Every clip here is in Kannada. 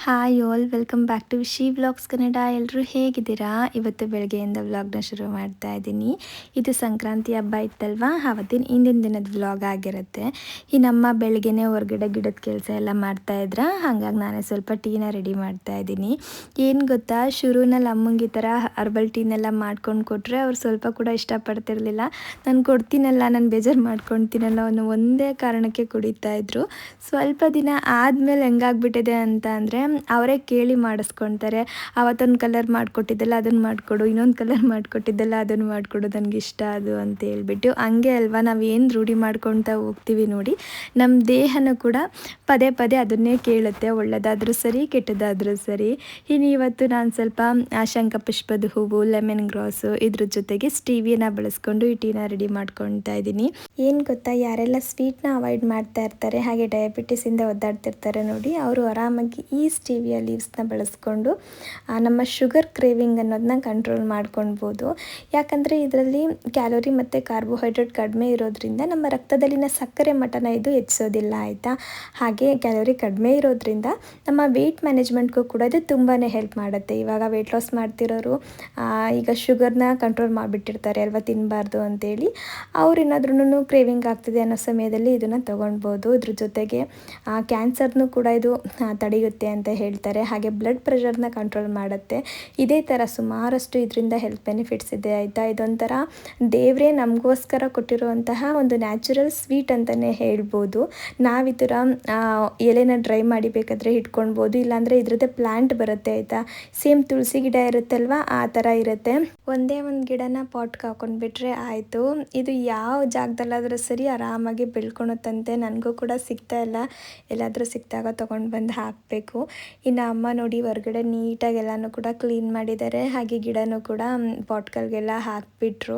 Hi all, welcome back to Shi vlogs Kannada. ಎಲ್ಲರೂ ಹೇಗಿದ್ದೀರಾ? ಇವತ್ತು ಬೆಳಗ್ಗೆಯಿಂದ ವ್ಲಾಗ್ನ ಶುರು ಮಾಡ್ತಾ ಇದ್ದೀನಿ. ಇದು ಸಂಕ್ರಾಂತಿ ಹಬ್ಬ ಇತ್ತಲ್ವಾ, ಆವತ್ತಿನ ಹಿಂದಿನ ದಿನದ ವ್ಲಾಗ್ ಆಗಿರುತ್ತೆ. ಈ ನಮ್ಮ ಬೆಳಗ್ಗೆನೇ ಹೊರಗಡೆ ಗಿಡದ ಕೆಲಸ ಎಲ್ಲ ಮಾಡ್ತಾಯಿದ್ರ, ಹಾಗಾಗಿ ನಾನೇ ಸ್ವಲ್ಪ ಟೀನ ರೆಡಿ ಮಾಡ್ತಾ ಇದ್ದೀನಿ. ಏನು ಗೊತ್ತಾ, ಶುರುನಲ್ಲಿ ಅಮ್ಮಂಗೆ ಈ ಥರ ಹರ್ಬಲ್ ಟೀನೆಲ್ಲ ಮಾಡ್ಕೊಂಡು ಕೊಟ್ಟರೆ ಅವ್ರು ಸ್ವಲ್ಪ ಕೂಡ ಇಷ್ಟಪಡ್ತಿರ್ಲಿಲ್ಲ. ನಾನು ಕೊಡ್ತೀನಲ್ಲ, ನಾನು ಬೇಜಾರು ಮಾಡ್ಕೊಳ್ತೀನಲ್ಲ ಅನ್ನೋ ಒಂದೇ ಕಾರಣಕ್ಕೆ ಕುಡಿತಾಯಿದ್ರು. ಸ್ವಲ್ಪ ದಿನ ಆದಮೇಲೆ ಹೆಂಗಾಗ್ಬಿಟ್ಟಿದೆ ಅಂತ ಅಂದರೆ, ಅವರೇ ಕೇಳಿ ಮಾಡಿಸ್ಕೊಳ್ತಾರೆ. ಅವತ್ತೊಂದು ಕಲರ್ ಮಾಡಿಕೊಟ್ಟಿದ್ದೆಲ್ಲ ಅದನ್ನು ಮಾಡಿಕೊಡು, ಇನ್ನೊಂದು ಕಲರ್ ಮಾಡಿಕೊಟ್ಟಿದ್ದೆಲ್ಲ ಅದನ್ನು ಮಾಡಿಕೊಡು, ನನಗೆ ಇಷ್ಟ ಅದು ಅಂತ ಹೇಳ್ಬಿಟ್ಟು. ಹಂಗೆ ಅಲ್ವಾ ನಾವು ಏನು ರೂಢಿ ಮಾಡ್ಕೊಳ್ತಾ ಹೋಗ್ತೀವಿ ನೋಡಿ, ನಮ್ಮ ದೇಹನೂ ಕೂಡ ಪದೇ ಪದೇ ಅದನ್ನೇ ಕೇಳುತ್ತೆ, ಒಳ್ಳೆಯದಾದರೂ ಸರಿ ಕೆಟ್ಟದಾದರೂ ಸರಿ. ಇನ್ನು ಇವತ್ತು ನಾನು ಸ್ವಲ್ಪ ಶಂಖಪುಷ್ಪದ ಹೂವು, ಲೆಮನ್ ಗ್ರಾಸು, ಇದ್ರ ಜೊತೆಗೆ ಸ್ಟೀವಿಯನ್ನ ಬಳಸ್ಕೊಂಡು ಈ ಟೀನ ರೆಡಿ ಮಾಡ್ಕೊಳ್ತಾ ಇದ್ದೀನಿ. ಏನು ಗೊತ್ತಾ, ಯಾರೆಲ್ಲ ಸ್ವೀಟ್ನ ಅವಾಯ್ಡ್ ಮಾಡ್ತಾ ಇರ್ತಾರೆ, ಹಾಗೆ ಡಯಾಬಿಟಿಸಿಂದ ಒದ್ದಾಡ್ತಿರ್ತಾರೆ ನೋಡಿ, ಅವರು ಆರಾಮಾಗಿ ಈ ಸ್ಟೀವಿಯಾ ಲೀವ್ಸ್ನ ಬಳಸ್ಕೊಂಡು ನಮ್ಮ ಶುಗರ್ ಕ್ರೇವಿಂಗ್ ಅನ್ನೋದನ್ನ ಕಂಟ್ರೋಲ್ ಮಾಡ್ಕೊಳ್ಬೋದು. ಯಾಕಂದರೆ ಇದರಲ್ಲಿ ಕ್ಯಾಲೋರಿ ಮತ್ತು ಕಾರ್ಬೋಹೈಡ್ರೇಟ್ ಕಡಿಮೆ ಇರೋದ್ರಿಂದ ನಮ್ಮ ರಕ್ತದಲ್ಲಿನ ಸಕ್ಕರೆ ಮಟ್ಟನ ಇದು ಹೆಚ್ಚಿಸೋದಿಲ್ಲ, ಆಯಿತಾ. ಹಾಗೆ ಕ್ಯಾಲೋರಿ ಕಡಿಮೆ ಇರೋದ್ರಿಂದ ನಮ್ಮ ವೆಯ್ಟ್ ಮ್ಯಾನೇಜ್ಮೆಂಟ್ಗೂ ಕೂಡ ಇದು ತುಂಬಾ ಹೆಲ್ಪ್ ಮಾಡುತ್ತೆ. ಇವಾಗ ವೆಯ್ಟ್ ಲಾಸ್ ಮಾಡ್ತಿರೋರು ಈಗ ಶುಗರ್ನ ಕಂಟ್ರೋಲ್ ಮಾಡಿಬಿಟ್ಟಿರ್ತಾರೆ ಅಲ್ವಾ, ತಿನ್ನಬಾರ್ದು ಅಂತೇಳಿ. ಅವ್ರೇನಾದ್ರೂ ಕ್ರೇವಿಂಗ್ ಆಗ್ತಿದೆ ಅನ್ನೋ ಸಮಯದಲ್ಲಿ ಇದನ್ನು ತೊಗೊಳ್ಬೋದು. ಇದ್ರ ಜೊತೆಗೆ ಕ್ಯಾನ್ಸರ್ನೂ ಕೂಡ ಇದು ತಡೆಯುತ್ತೆ ಅಂತ ಹೇಳ್ತಾರೆ. ಹಾಗೆ ಬ್ಲಡ್ ಪ್ರೆಷರ್ನ ಕಂಟ್ರೋಲ್ ಮಾಡುತ್ತೆ. ಇದೇ ಥರ ಸುಮಾರಷ್ಟು ಇದರಿಂದ ಹೆಲ್ತ್ ಬೆನಿಫಿಟ್ಸ್ ಇದೆ, ಆಯಿತಾ. ಇದೊಂಥರ ದೇವರೇ ನಮಗೋಸ್ಕರ ಕೊಟ್ಟಿರುವಂತಹ ಒಂದು ನ್ಯಾಚುರಲ್ ಸ್ವೀಟ್ ಅಂತಲೇ ಹೇಳ್ಬೋದು. ನಾವು ಈ ಥರ ಎಲೆನ ಡ್ರೈ ಮಾಡಿ ಬೇಕಾದರೆ ಇಟ್ಕೊಳ್ಬೋದು, ಇಲ್ಲಾಂದರೆ ಇದ್ರದ್ದೇ ಪ್ಲ್ಯಾಂಟ್ ಬರುತ್ತೆ, ಆಯಿತಾ. ಸೇಮ್ ತುಳಸಿ ಗಿಡ ಇರುತ್ತಲ್ವ, ಆ ಥರ ಇರುತ್ತೆ. ಒಂದೇ ಒಂದು ಗಿಡನ ಪಾಟ್ಗೆ ಹಾಕೊಂಡ್ಬಿಟ್ರೆ ಆಯಿತು. ಇದು ಯಾವ ಜಾಗದಲ್ಲಾದರೂ ಸರಿ ಆರಾಮಾಗಿ ಬೆಳ್ಕೊಳುತ್ತಂತೆ. ನನಗೂ ಕೂಡ ಸಿಗ್ತಾ ಇಲ್ಲ, ಎಲ್ಲಾದರೂ ಸಿಕ್ಕಿದಾಗ ತೊಗೊಂಡು ಬಂದು ಹಾಕಬೇಕು. ಇನ್ನು ಅಮ್ಮ ನೋಡಿ ಹೊರಗಡೆ ನೀಟಾಗಿ ಎಲ್ಲನೂ ಕೂಡ ಕ್ಲೀನ್ ಮಾಡಿದ್ದಾರೆ. ಹಾಗೆ ಗಿಡನೂ ಕೂಡ ಪಾಟ್ಗಳಿಗೆಲ್ಲ ಹಾಕಿಬಿಟ್ರು.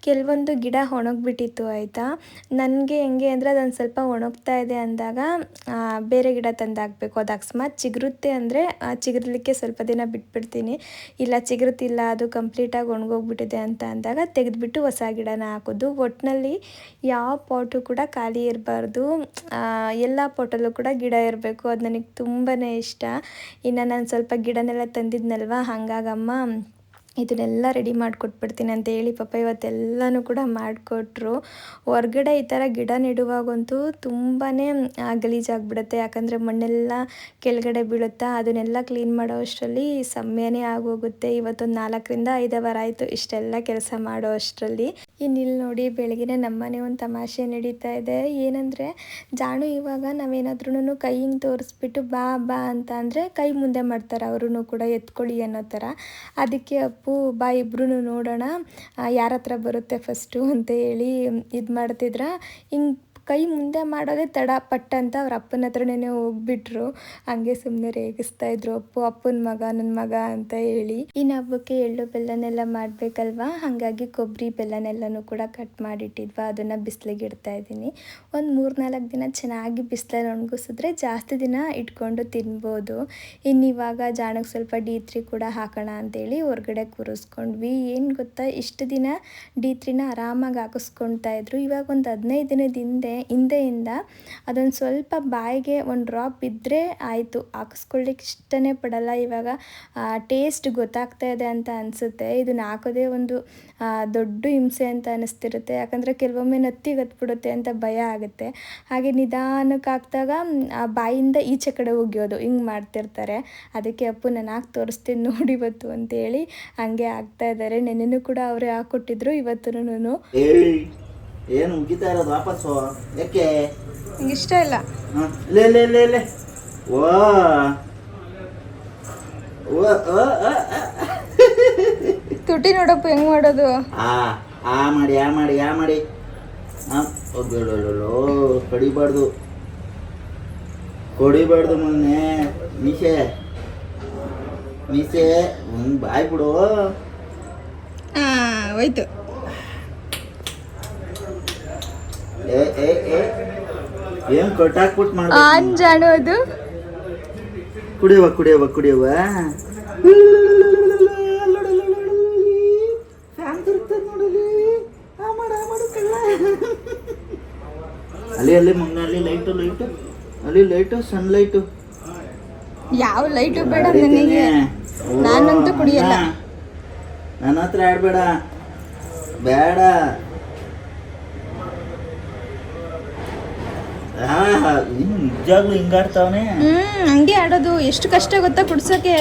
ಕೆಲವೊಂದು ಗಿಡ ಒಣಗಿಬಿಟ್ಟಿತ್ತು, ಆಯಿತಾ. ನನಗೆ ಹೆಂಗೆ ಅಂದರೆ ಅದೊಂದು ಸ್ವಲ್ಪ ಒಣಗ್ತಾ ಇದೆ ಅಂದಾಗ ಬೇರೆ ಗಿಡ ತಂದು ಹಾಕಬೇಕು. ಅದು ಅಕಸ್ಮಾತ್ ಚಿಗುರುತ್ತೆ ಅಂದರೆ ಚಿಗುರಲಿಕ್ಕೆ ಸ್ವಲ್ಪ ದಿನ ಬಿಟ್ಬಿಡ್ತೀನಿ. ಇಲ್ಲ ಚಿಗುರುತ್ತಿಲ್ಲ, ಅದು ಕಂಪ್ಲೀಟಾಗಿ ಒಣಗೋಗ್ಬಿಟ್ಟಿದೆ ಅಂತ ಅಂದಾಗ ತೆಗೆದುಬಿಟ್ಟು ಹೊಸ ಗಿಡನ ಹಾಕೋದು. ಒಟ್ಟಿನಲ್ಲಿ ಯಾವ ಪಾಟು ಕೂಡ ಖಾಲಿ ಇರಬಾರ್ದು, ಎಲ್ಲ ಪಾಟಲ್ಲೂ ಕೂಡ ಗಿಡ ಇರಬೇಕು. ಅದು ನನಗೆ ತುಂಬಾ ಇಷ್ಟ. ಇನ್ನು ನಾನು ಸ್ವಲ್ಪ ಗಿಡನೆಲ್ಲ ತಂದಿದ್ನಲ್ವ, ಹಾಗಾಗಮ್ಮ ಇದನ್ನೆಲ್ಲ ರೆಡಿ ಮಾಡಿಕೊಟ್ಬಿಡ್ತೀನಿ ಅಂತ ಹೇಳಿ ಪಾಪ ಇವತ್ತೆಲ್ಲನೂ ಕೂಡ ಮಾಡಿಕೊಟ್ರು. ಹೊರ್ಗಡೆ ಈ ಥರ ಗಿಡ ನೆಡುವಾಗಂತೂ ತುಂಬಾ ಗಲೀಜಾಗಿಬಿಡುತ್ತೆ, ಯಾಕಂದರೆ ಮಣ್ಣೆಲ್ಲ ಕೆಳಗಡೆ ಬೀಳುತ್ತಾ. ಅದನ್ನೆಲ್ಲ ಕ್ಲೀನ್ ಮಾಡೋ ಅಷ್ಟರಲ್ಲಿ ಸಮಯನೇ ಆಗೋಗುತ್ತೆ. ಇವತ್ತೊಂದು 4ರಿಂದ 5 ವಾರ ಆಯಿತು ಇಷ್ಟೆಲ್ಲ ಕೆಲಸ ಮಾಡೋ ಅಷ್ಟರಲ್ಲಿ. ಇನ್ನಿಲ್ಲಿ ನೋಡಿ ಬೆಳಗಿನ ನಮ್ಮನೆ ಒಂದು ತಮಾಷೆ ನಡೀತಾ ಇದೆ. ಏನಂದರೆ ಜಾಣು ಇವಾಗ ನಾವೇನಾದ್ರೂ ಕೈ ಹಿಂಗೆ ತೋರಿಸ್ಬಿಟ್ಟು ಬಾ ಬಾ ಅಂತ ಅಂದರೆ ಕೈ ಮುಂದೆ ಮಾಡ್ತಾರೆ, ಅವರು ಕೂಡ ಎತ್ಕೊಳ್ಳಿ ಅನ್ನೋ ಥರ. ಅದಕ್ಕೆ ಅಪ್ಪು ಬಾ ಇಬ್ರು ನೋಡೋಣ ಯಾರ ಹತ್ರ ಬರುತ್ತೆ ಫಸ್ಟು ಅಂತ ಹೇಳಿ ಇದು ಮಾಡ್ತಿದ್ರ. ಹಿಂಗೆ ಕೈ ಮುಂದೆ ಮಾಡೋದೇ ತಡ ಪಟ್ಟ ಅಂತ ಅವ್ರ ಅಪ್ಪನ ಹತ್ರನೇ ಹೋಗ್ಬಿಟ್ರು. ಹಂಗೆ ಸುಮ್ಮನೆ ರೇಗಿಸ್ತಾಯಿದ್ರು, ಅಪ್ಪನ ಮಗ ನನ್ನ ಮಗ ಅಂತ ಹೇಳಿ. ಇನ್ನು ಹಬ್ಬಕ್ಕೆ ಎಳ್ಳು ಬೆಲ್ಲನೆಲ್ಲ ಮಾಡಬೇಕಲ್ವಾ, ಹಾಗಾಗಿ ಕೊಬ್ಬರಿ ಬೆಲ್ಲನೆಲ್ಲನೂ ಕೂಡ ಕಟ್ ಮಾಡಿಟ್ಟಿದ್ವಾ, ಅದನ್ನು ಬಿಸಿಲಿಗೆ ಇಡ್ತಾ ಇದ್ದೀನಿ. ಒಂದು 3-4 ದಿನ ಚೆನ್ನಾಗಿ ಬಿಸಿಲಲ್ಲಿ ಒಣಗಿಸಿದ್ರೆ ಜಾಸ್ತಿ ದಿನ ಇಟ್ಕೊಂಡು ತಿನ್ಬೋದು. ಇನ್ನಿವಾಗ ಜಾಣಕ್ಕೆ ಸ್ವಲ್ಪ D3 ಕೂಡ ಹಾಕೋಣ ಅಂತೇಳಿ ಹೊರಗಡೆ ಕೂರಿಸ್ಕೊಂಡ್ವಿ. ಏನು ಗೊತ್ತಾ, ಇಷ್ಟು ದಿನ D3ನ ಆರಾಮಾಗಿ ಹಾಕಿಸ್ಕೊಳ್ತಾ ಇದ್ರು. ಇವಾಗ ಒಂದು 15 ದಿನದ ಹಿಂದೆಯಿಂದ ಅದೊಂದು ಸ್ವಲ್ಪ ಬಾಯಿಗೆ ಒಂದು ಡ್ರಾಪ್ ಇದ್ದರೆ ಆಯಿತು, ಹಾಕಿಸ್ಕೊಳ್ಳಿಕ್ಕೆ ಇಷ್ಟನೇ ಪಡಲ್ಲ. ಇವಾಗ ಟೇಸ್ಟ್ ಗೊತ್ತಾಗ್ತಾ ಇದೆ ಅಂತ ಅನಿಸುತ್ತೆ. ಇದನ್ನು ಹಾಕೋದೇ ಒಂದು ದೊಡ್ಡ ಹಿಂಸೆ ಅಂತ ಅನ್ನಿಸ್ತಿರುತ್ತೆ, ಯಾಕಂದರೆ ಕೆಲವೊಮ್ಮೆ ನತ್ತಿಗೆ ಹತ್ಬಿಡುತ್ತೆ ಅಂತ ಭಯ ಆಗುತ್ತೆ. ಹಾಗೆ ನಿಧಾನಕ್ಕೆ ಹಾಕಿದಾಗ ಬಾಯಿಂದ ಈಚೆ ಕಡೆ ಹೋಗ್ಯೋದು ಹಿಂಗೆ ಮಾಡ್ತಿರ್ತಾರೆ. ಅದಕ್ಕೆ ಅಪ್ಪು ನಾನು ಹಾಕಿ ತೋರಿಸ್ತೀನಿ ನೋಡಿ ಇವತ್ತು ಅಂತೇಳಿ ಹಂಗೆ ಆಗ್ತಾ ಇದ್ದಾರೆ. ನೆನ್ನೆನೂ ಕೂಡ ಅವರೇ ಹಾಕ್ಕೊಟ್ಟಿದ್ರು, ಇವತ್ತೂ. ಏನು ಮುಗಿತಾ ಇರೋದು ವಾಪಸ್ಸು? ಯಾಕೆ ನಂಗೆ ಇಷ್ಟ ಇಲ್ಲ. ತುಟಿ ನೋಡಪ್ಪ ಹೆಂಗ್ ಮಾಡೋದು. ಮಾಡಿ ಕೊಡಿಬಾರ್ದು ಮೊನ್ನೆ ಮೀಸೆ ಬಾಯ್ ಬಿಡು. ಹೋಯ್ತು. ಏನ್ ಕೊಟ್ಟಾಕ್ಬಿಟ್ಟು ಮಾಡ ಜಾಣು ಅದು ಕುಡಿಯವ ಅಲ್ಲಿ ಮಂಗ, ಅಲ್ಲಿ ಲೈಟು, ಅಲ್ಲಿ ಲೈಟು, ಸನ್ಲೈಟು. ಯಾವ ಲೈಟು ಬೇಡ ನನಗೆ, ನಾನಂತೂ ಕುಡಿಯಲ್ಲ. ನನ್ನ ಹತ್ರ ಆಡ್ಬೇಡ, ಬೇಡ. ನಿಜಾಗ್ಲೂ ಹಿಂಗಾಡ್ತಾವನೆ. ಹಂಗೆ ಆಡೋದು. ಎಷ್ಟು ಕಷ್ಟ ಗೊತ್ತಾ ಕುಡ್ಸೋಕೆ.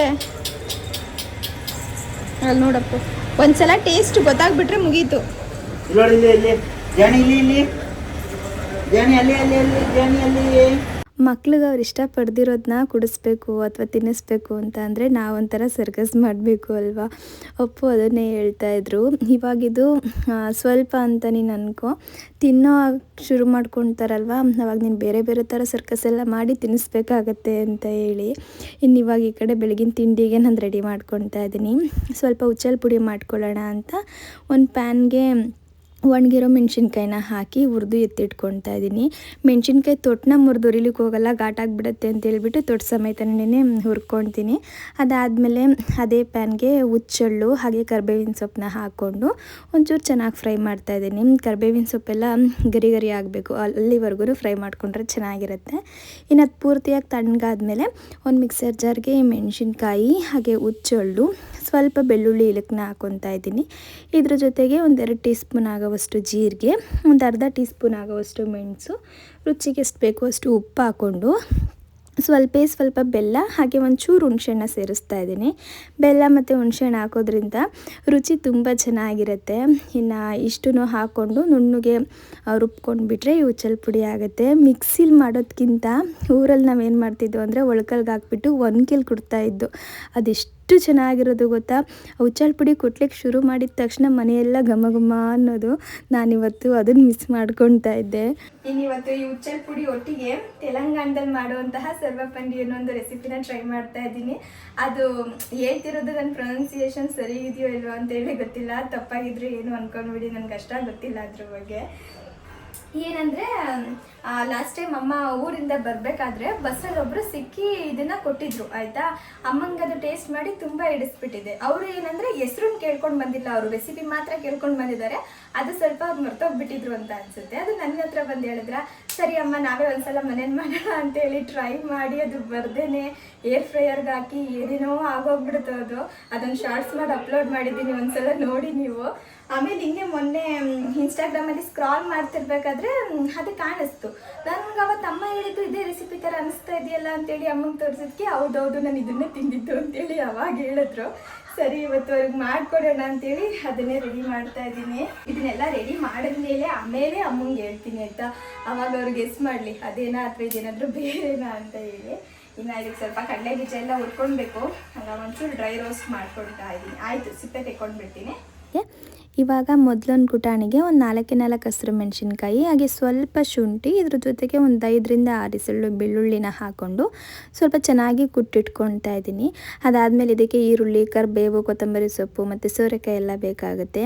ಅಲ್ಲಿ ನೋಡಪ್ಪ, ಒಂದ್ಸಲ ಟೇಸ್ಟ್ ಗೊತ್ತಾಗ್ಬಿಟ್ರೆ ಮುಗೀತು. ಇಲ್ಲಿ ಇಲ್ಲಿ ಜಾಣಿ, ಇಲ್ಲಿ ಜಾಣಿ, ಅಲ್ಲಿ ಜಾಣಿ, ಅಲ್ಲಿ. ಮಕ್ಳಿಗೆ ಅವ್ರು ಇಷ್ಟಪಡ್ದಿರೋದನ್ನ ಕುಡಿಸ್ಬೇಕು ಅಥವಾ ತಿನ್ನಿಸ್ಬೇಕು ಅಂತ ಅಂದರೆ ನಾವೊಂಥರ ಸರ್ಕಸ್ ಮಾಡಬೇಕು ಅಲ್ವಾ. ಅಪ್ಪು ಅದನ್ನೇ ಹೇಳ್ತಾಯಿದ್ರು. ಇವಾಗಿದು ಸ್ವಲ್ಪ ಅಂತ ನೀನು ಅನ್ಕೋ, ತಿನ್ನೋ ಶುರು ಮಾಡ್ಕೊಳ್ತಾರಲ್ವ, ಅವಾಗ ನೀನು ಬೇರೆ ಬೇರೆ ಥರ ಸರ್ಕಸ್ ಎಲ್ಲ ಮಾಡಿ ತಿನ್ನಿಸ್ಬೇಕಾಗತ್ತೆ ಅಂತ ಹೇಳಿ. ಇನ್ನು ಇವಾಗ ಈ ಕಡೆ ಬೆಳಗಿನ ತಿಂಡಿಗೆ ನಾನು ರೆಡಿ ಮಾಡ್ಕೊತಾ ಇದ್ದೀನಿ. ಸ್ವಲ್ಪ ಉಚ್ಚಲ್ ಪುಡಿ ಮಾಡ್ಕೊಳ್ಳೋಣ ಅಂತ ಒಂದು ಪ್ಯಾನ್ಗೆ ಒಣಗಿರೋ ಮೆಣಸಿನ್ಕಾಯಿನ ಹಾಕಿ ಹುರಿದು ಎತ್ತಿಟ್ಕೊತಾ ಇದ್ದೀನಿ. ಮೆಣಸಿನ್ಕಾಯಿ ತೊಟ್ಟನ್ನ ಮುರಿದು ಉರಿಲಿಕ್ಕೆ ಹೋಗಲ್ಲ, ಘಾಟಾಗಿಬಿಡುತ್ತೆ ಅಂತ ಹೇಳ್ಬಿಟ್ಟು ತೊಟ್ಟು ಸಮೇತನೇ ಹುರ್ಕೊತೀನಿ. ಅದಾದಮೇಲೆ ಅದೇ ಪ್ಯಾನ್ಗೆ ಹುಚ್ಚೆಳ್ಳು ಹಾಗೆ ಕರಿಬೇವಿನ ಸೊಪ್ಪನ್ನ ಹಾಕ್ಕೊಂಡು ಒಂಚೂರು ಚೆನ್ನಾಗಿ ಫ್ರೈ ಮಾಡ್ತಾಯಿದ್ದೀನಿ. ಕರಿಬೇವಿನ ಸೊಪ್ಪೆಲ್ಲ ಗರಿ ಗರಿ ಆಗಬೇಕು, ಅಲ್ಲಿವರೆಗೂ ಫ್ರೈ ಮಾಡ್ಕೊಂಡ್ರೆ ಚೆನ್ನಾಗಿರುತ್ತೆ. ಇನ್ನು ಅದು ಪೂರ್ತಿಯಾಗಿ ತಣ್ಣಗಾದ್ಮೇಲೆ ಒಂದು ಮಿಕ್ಸರ್ ಜಾರ್ಗೆ ಮೆಣಸಿನ್ಕಾಯಿ ಹಾಗೆ ಹುಚ್ಚೆಳ್ಳು, ಸ್ವಲ್ಪ ಬೆಳ್ಳುಳ್ಳಿ ಇಲಕ್ಕನ್ನ ಹಾಕ್ಕೊತಾ ಇದ್ದೀನಿ. ಇದ್ರ ಜೊತೆಗೆ ಒಂದು 2 ಟೀ ಸ್ಪೂನ್ ಆಗೋವಷ್ಟು ಜೀರಿಗೆ, ಒಂದು ಅರ್ಧ ಟೀ ಸ್ಪೂನ್ ಆಗೋವಷ್ಟು ಮೆಣಸು, ರುಚಿಗೆ ಎಷ್ಟು ಬೇಕೋ ಅಷ್ಟು ಉಪ್ಪು ಹಾಕ್ಕೊಂಡು ಸ್ವಲ್ಪ ಬೆಲ್ಲ ಹಾಗೆ ಒಂಚೂರು ಹುಣಸೆಹಣ್ಣ ಸೇರಿಸ್ತಾ ಇದ್ದೀನಿ. ಬೆಲ್ಲ ಮತ್ತು ಹುಣಸೆಹಣ್ಣು ಹಾಕೋದ್ರಿಂದ ರುಚಿ ತುಂಬ ಚೆನ್ನಾಗಿರುತ್ತೆ. ಇನ್ನು ಇಷ್ಟನ್ನು ಹಾಕ್ಕೊಂಡು ನುಣ್ಣಗೆ ರುಬ್ಕೊಂಡ್ಬಿಟ್ರೆ ಇವು ಉಚ್ಚಲ್ ಪುಡಿ ಆಗುತ್ತೆ. ಮಿಕ್ಸಿಲಿ ಮಾಡೋದಕ್ಕಿಂತ ಊರಲ್ಲಿ ನಾವೇನು ಮಾಡ್ತಿದ್ದೋ ಅಂದರೆ ಒಳ್ಕಲ್ಗೆ ಹಾಕ್ಬಿಟ್ಟು ಒನ್ಕೆಲಿ ಕುಡ್ತಾಯಿದ್ದು, ಅದೆಷ್ಟು ಚೆನ್ನಾಗಿರೋದು ಗೊತ್ತಾ. ಉಚ್ಚಲ್ ಪುಡಿ ಕುಟ್ಲಿಕ್ಕೆ ಶುರು ಮಾಡಿದ ತಕ್ಷಣ ಮನೆಯೆಲ್ಲ ಘಮ ಘಮ ಅನ್ನೋದು. ನಾನಿವತ್ತು ಅದನ್ನು ಮಿಸ್ ಮಾಡ್ಕೊತಾ ಇದ್ದೆ. ಇನ್ನಿವತ್ತು ಈ ಉಚ್ಚಲ್ ಪುಡಿ ಒಟ್ಟಿಗೆ ತೆಲಂಗಾಣದಲ್ಲಿ ಮಾಡುವಂತಹ ಸರ್ವಪಂಡಿ ಅನ್ನೋ ಒಂದು ರೆಸಿಪಿನ ಟ್ರೈ ಮಾಡ್ತಾ ಇದ್ದೀನಿ. ಅದು ಹೇಳ್ತಿರೋದು ನನ್ನ ಪ್ರೊನೌನ್ಸಿಯೇಷನ್ ಸರಿ ಇದೆಯೋ ಇಲ್ವೋ ಅಂತೇಳಿ ಗೊತ್ತಿಲ್ಲ, ತಪ್ಪಾಗಿದ್ರೆ ಏನು ಅಂದ್ಕೊಂಡ್ಬಿಡಿ, ನನಗೆ ಅಷ್ಟ ಗೊತ್ತಿಲ್ಲ ಅದ್ರ ಬಗ್ಗೆ. ಏನಂದರೆ ಲಾಸ್ಟ್ ಟೈಮ್ ಅಮ್ಮ ಊರಿಂದ ಬರಬೇಕಾದ್ರೆ ಬಸ್ಸಲ್ಲಿ ಒಬ್ಬರು ಸಿಕ್ಕಿ ಇದನ್ನು ಕೊಟ್ಟಿದ್ರು ಆಯಿತಾ. ಅಮ್ಮಂಗೆ ಅದು ಟೇಸ್ಟ್ ಮಾಡಿ ತುಂಬ ಹಿಡಿಸ್ಬಿಟ್ಟಿದೆ. ಅವರು ಏನಂದರೆ ಹೆಸ್ರನ್ನ ಕೇಳ್ಕೊಂಡು ಬಂದಿಲ್ಲ, ಅವರು ರೆಸಿಪಿ ಮಾತ್ರ ಕೇಳ್ಕೊಂಡು ಬಂದಿದ್ದಾರೆ. ಅದು ಸ್ವಲ್ಪ ಅವ್ರು ಮರ್ತೋಗ್ಬಿಟ್ಟಿದ್ರು ಅಂತ ಅನಿಸುತ್ತೆ. ಅದು ನನ್ನ ಹತ್ರ ಬಂದು ಹೇಳಿದ್ರ, ಸರಿ ಅಮ್ಮ ನಾವೇ ಒಂದ್ಸಲ ಮನೇಲಿ ಮಾಡೋಣ ಅಂತೇಳಿ ಟ್ರೈ ಮಾಡಿ ಅದು ಬರ್ದೇನೆ ಏರ್ ಫ್ರೈಯರ್ಗೆ ಹಾಕಿ ಏನೇನೋ ಆಗೋಗ್ಬಿಡ್ತು. ಅದನ್ನು ಶಾರ್ಟ್ಸ್ ಮಾಡಿ ಅಪ್ಲೋಡ್ ಮಾಡಿದ್ದೀನಿ, ಒಂದ್ಸಲ ನೋಡಿ ನೀವು. ಆಮೇಲೆ ಹಿಂಗೆ ಮೊನ್ನೆ ಇನ್ಸ್ಟಾಗ್ರಾಮಲ್ಲಿ ಸ್ಕ್ರಾಲ್ ಮಾಡ್ತಿರ್ಬೇಕಾದ್ರೆ ಅದು ಕಾಣಿಸ್ತು. ನನಗೆ ಅವತ್ತು ಅಮ್ಮ ಹೇಳಿದ್ದು ಇದೇ ರೆಸಿಪಿ ಥರ ಅನಿಸ್ತಾ ಇದೆಯಲ್ಲ ಅಂತೇಳಿ ಅಮ್ಮಂಗೆ ತೋರಿಸಿದ್ಕೆ ಹೌದೌದು ನಾನು ಇದನ್ನೇ ತಿಂದಿದ್ದು ಅಂತೇಳಿ ಅವಾಗ ಹೇಳಿದ್ರು. ಸರಿ ಇವತ್ತು ಅವ್ರಿಗೆ ಮಾಡಿಕೊಡೋಣ ಅಂತೇಳಿ ಅದನ್ನೇ ರೆಡಿ ಮಾಡ್ತಾ ಇದ್ದೀನಿ. ಇದನ್ನೆಲ್ಲ ರೆಡಿ ಮಾಡಿದ್ಮೇಲೆ ಆಮೇಲೆ ಅಮ್ಮಂಗೆ ಹೇಳ್ತೀನಿ ಆಯಿತಾ, ಅವಾಗ ಅವ್ರಿಗೆ ಗೆಸ್ ಮಾಡಲಿ ಅದೇನಾ ಅಥವಾ ಇದೇನಾದರೂ ಬೇರೆನಾ ಅಂತ ಹೇಳಿ. ಇನ್ನು ಇದಕ್ಕೆ ಸ್ವಲ್ಪ ಕಡಲೆ ಬೀಜ ಎಲ್ಲ ಹುರ್ಕೊಳ್ಬೇಕು, ಹಂಗಾಗಿ ಒಂಚೂರು ಡ್ರೈ ರೋಸ್ಟ್ ಮಾಡ್ಕೊಳ್ತಾ ಇದ್ದೀನಿ. ಆಯಿತು, ಸಿಪ್ಪೆ ತೆಕ್ಕೊಂಡ್ಬಿಡ್ತೀನಿ. ಇವಾಗ ಮೊದಲೊಂದು ಕುಟಾಣಿಗೆ ಒಂದು 4 ಹಸಿರು ಮೆಣಸಿನ್ಕಾಯಿ ಹಾಗೆ ಸ್ವಲ್ಪ ಶುಂಠಿ, ಇದ್ರ ಜೊತೆಗೆ ಒಂದು 5 ರಿಂದ 6 ಎಸಳು ಬೆಳ್ಳುಳ್ಳಿನ ಹಾಕ್ಕೊಂಡು ಸ್ವಲ್ಪ ಚೆನ್ನಾಗಿ ಕುಟ್ಟಿಟ್ಕೊಳ್ತಾ ಇದ್ದೀನಿ. ಅದಾದಮೇಲೆ ಇದಕ್ಕೆ ಈರುಳ್ಳಿ, ಕರಿಬೇವು, ಕೊತ್ತಂಬರಿ ಸೊಪ್ಪು ಮತ್ತು ಸೋರೆಕಾಯಿ ಎಲ್ಲ ಬೇಕಾಗುತ್ತೆ.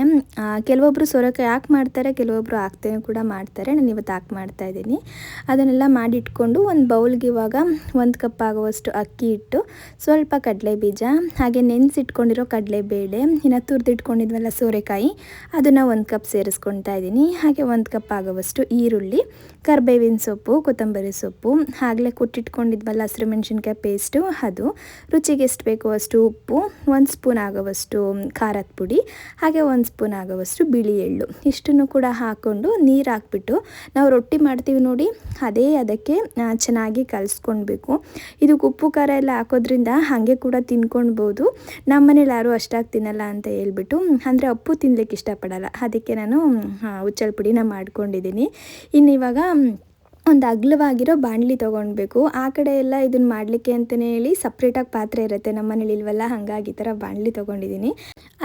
ಕೆಲವೊಬ್ಬರು ಸೋರೆಕಾಯಿ ಹಾಕಿ ಮಾಡ್ತಾರೆ, ಕೆಲವೊಬ್ಬರು ಹಾಕ್ತೇನೆ ಕೂಡ ಮಾಡ್ತಾರೆ. ನಾನು ಇವತ್ತು ಹಾಕಿ ಮಾಡ್ತಾಯಿದ್ದೀನಿ. ಅದನ್ನೆಲ್ಲ ಮಾಡಿಟ್ಕೊಂಡು ಒಂದು ಬೌಲ್ಗೆ ಇವಾಗ 1 ಕಪ್ ಆಗುವಷ್ಟು ಅಕ್ಕಿ ಹಿಟ್ಟು, ಸ್ವಲ್ಪ ಕಡಲೆ ಬೀಜ ಹಾಗೆ ನೆನೆಸಿಟ್ಕೊಂಡಿರೋ ಕಡಲೆಬೇಳೆ, ಇನ್ನು ತುರಿದಿಟ್ಕೊಂಡಿದ್ವಲ್ಲ ಸೋರೆಕಾಯಿ, ಅದನ್ನು 1 ಕಪ್ ಸೇರಿಸ್ಕೊಳ್ತಾ ಇದ್ದೀನಿ. ಹಾಗೆ 1 ಕಪ್ ಆಗುವಷ್ಟು ಈರುಳ್ಳಿ, ಕರಿಬೇವಿನ ಸೊಪ್ಪು, ಕೊತ್ತಂಬರಿ ಸೊಪ್ಪು, ಆಗಲೇ ಕುಟ್ಟಿಟ್ಕೊಂಡಿದ್ವಲ್ಲ ಹಸಿರು ಮೆಣಸಿನ್ಕಾಯಿ ಪೇಸ್ಟು ಅದು, ರುಚಿಗೆ ಎಷ್ಟು ಬೇಕೋ ಅಷ್ಟು ಉಪ್ಪು, 1 ಸ್ಪೂನ್ ಆಗುವಷ್ಟು ಖಾರದ ಪುಡಿ ಹಾಗೆ 1 ಸ್ಪೂನ್ ಆಗುವಷ್ಟು ಬಿಳಿ ಎಳ್ಳು, ಇಷ್ಟನ್ನು ಕೂಡ ಹಾಕ್ಕೊಂಡು ನೀರು ಹಾಕ್ಬಿಟ್ಟು ನಾವು ರೊಟ್ಟಿ ಮಾಡ್ತೀವಿ ನೋಡಿ ಅದೇ ಅದಕ್ಕೆ ಚೆನ್ನಾಗಿ ಕಲಿಸ್ಕೊಳ್ಬೇಕು. ಇದಕ್ಕೆ ಉಪ್ಪು ಖಾರ ಎಲ್ಲ ಹಾಕೋದ್ರಿಂದ ಹಾಗೆ ಕೂಡ ತಿನ್ಕೊಳ್ಬೋದು. ನಮ್ಮ ಮನೇಲಿ ಯಾರೂ ಅಷ್ಟಾಗಿ ತಿನ್ನಲ್ಲ ಅಂತ ಹೇಳ್ಬಿಟ್ಟು, ಅಂದರೆ ಅಪ್ಪು ತಿನ್ಲಿಕ್ಕೆ ಇಷ್ಟಪಡಲ್ಲ, ಅದಕ್ಕೆ ನಾನು ಉಚ್ಚಲ್ ಪುಡಿನ ಮಾಡ್ಕೊಂಡಿದ್ದೀನಿ. ಇನ್ನು ಇವಾಗ ಒಂದು ಅಗಲವಾಗಿರೋ ಬಾಣಲಿ ತೊಗೊಳ್ಬೇಕು. ಆ ಕಡೆ ಎಲ್ಲ ಇದನ್ನು ಮಾಡಲಿಕ್ಕೆ ಅಂತಲೇ ಹೇಳಿ ಸಪ್ರೇಟಾಗಿ ಪಾತ್ರೆ ಇರುತ್ತೆ, ನಮ್ಮ ಮನೇಲಿ ಇಲ್ವಲ್ಲ, ಹಾಗಾಗಿ ಈ ಥರ ಬಾಣಲಿ ತೊಗೊಂಡಿದ್ದೀನಿ.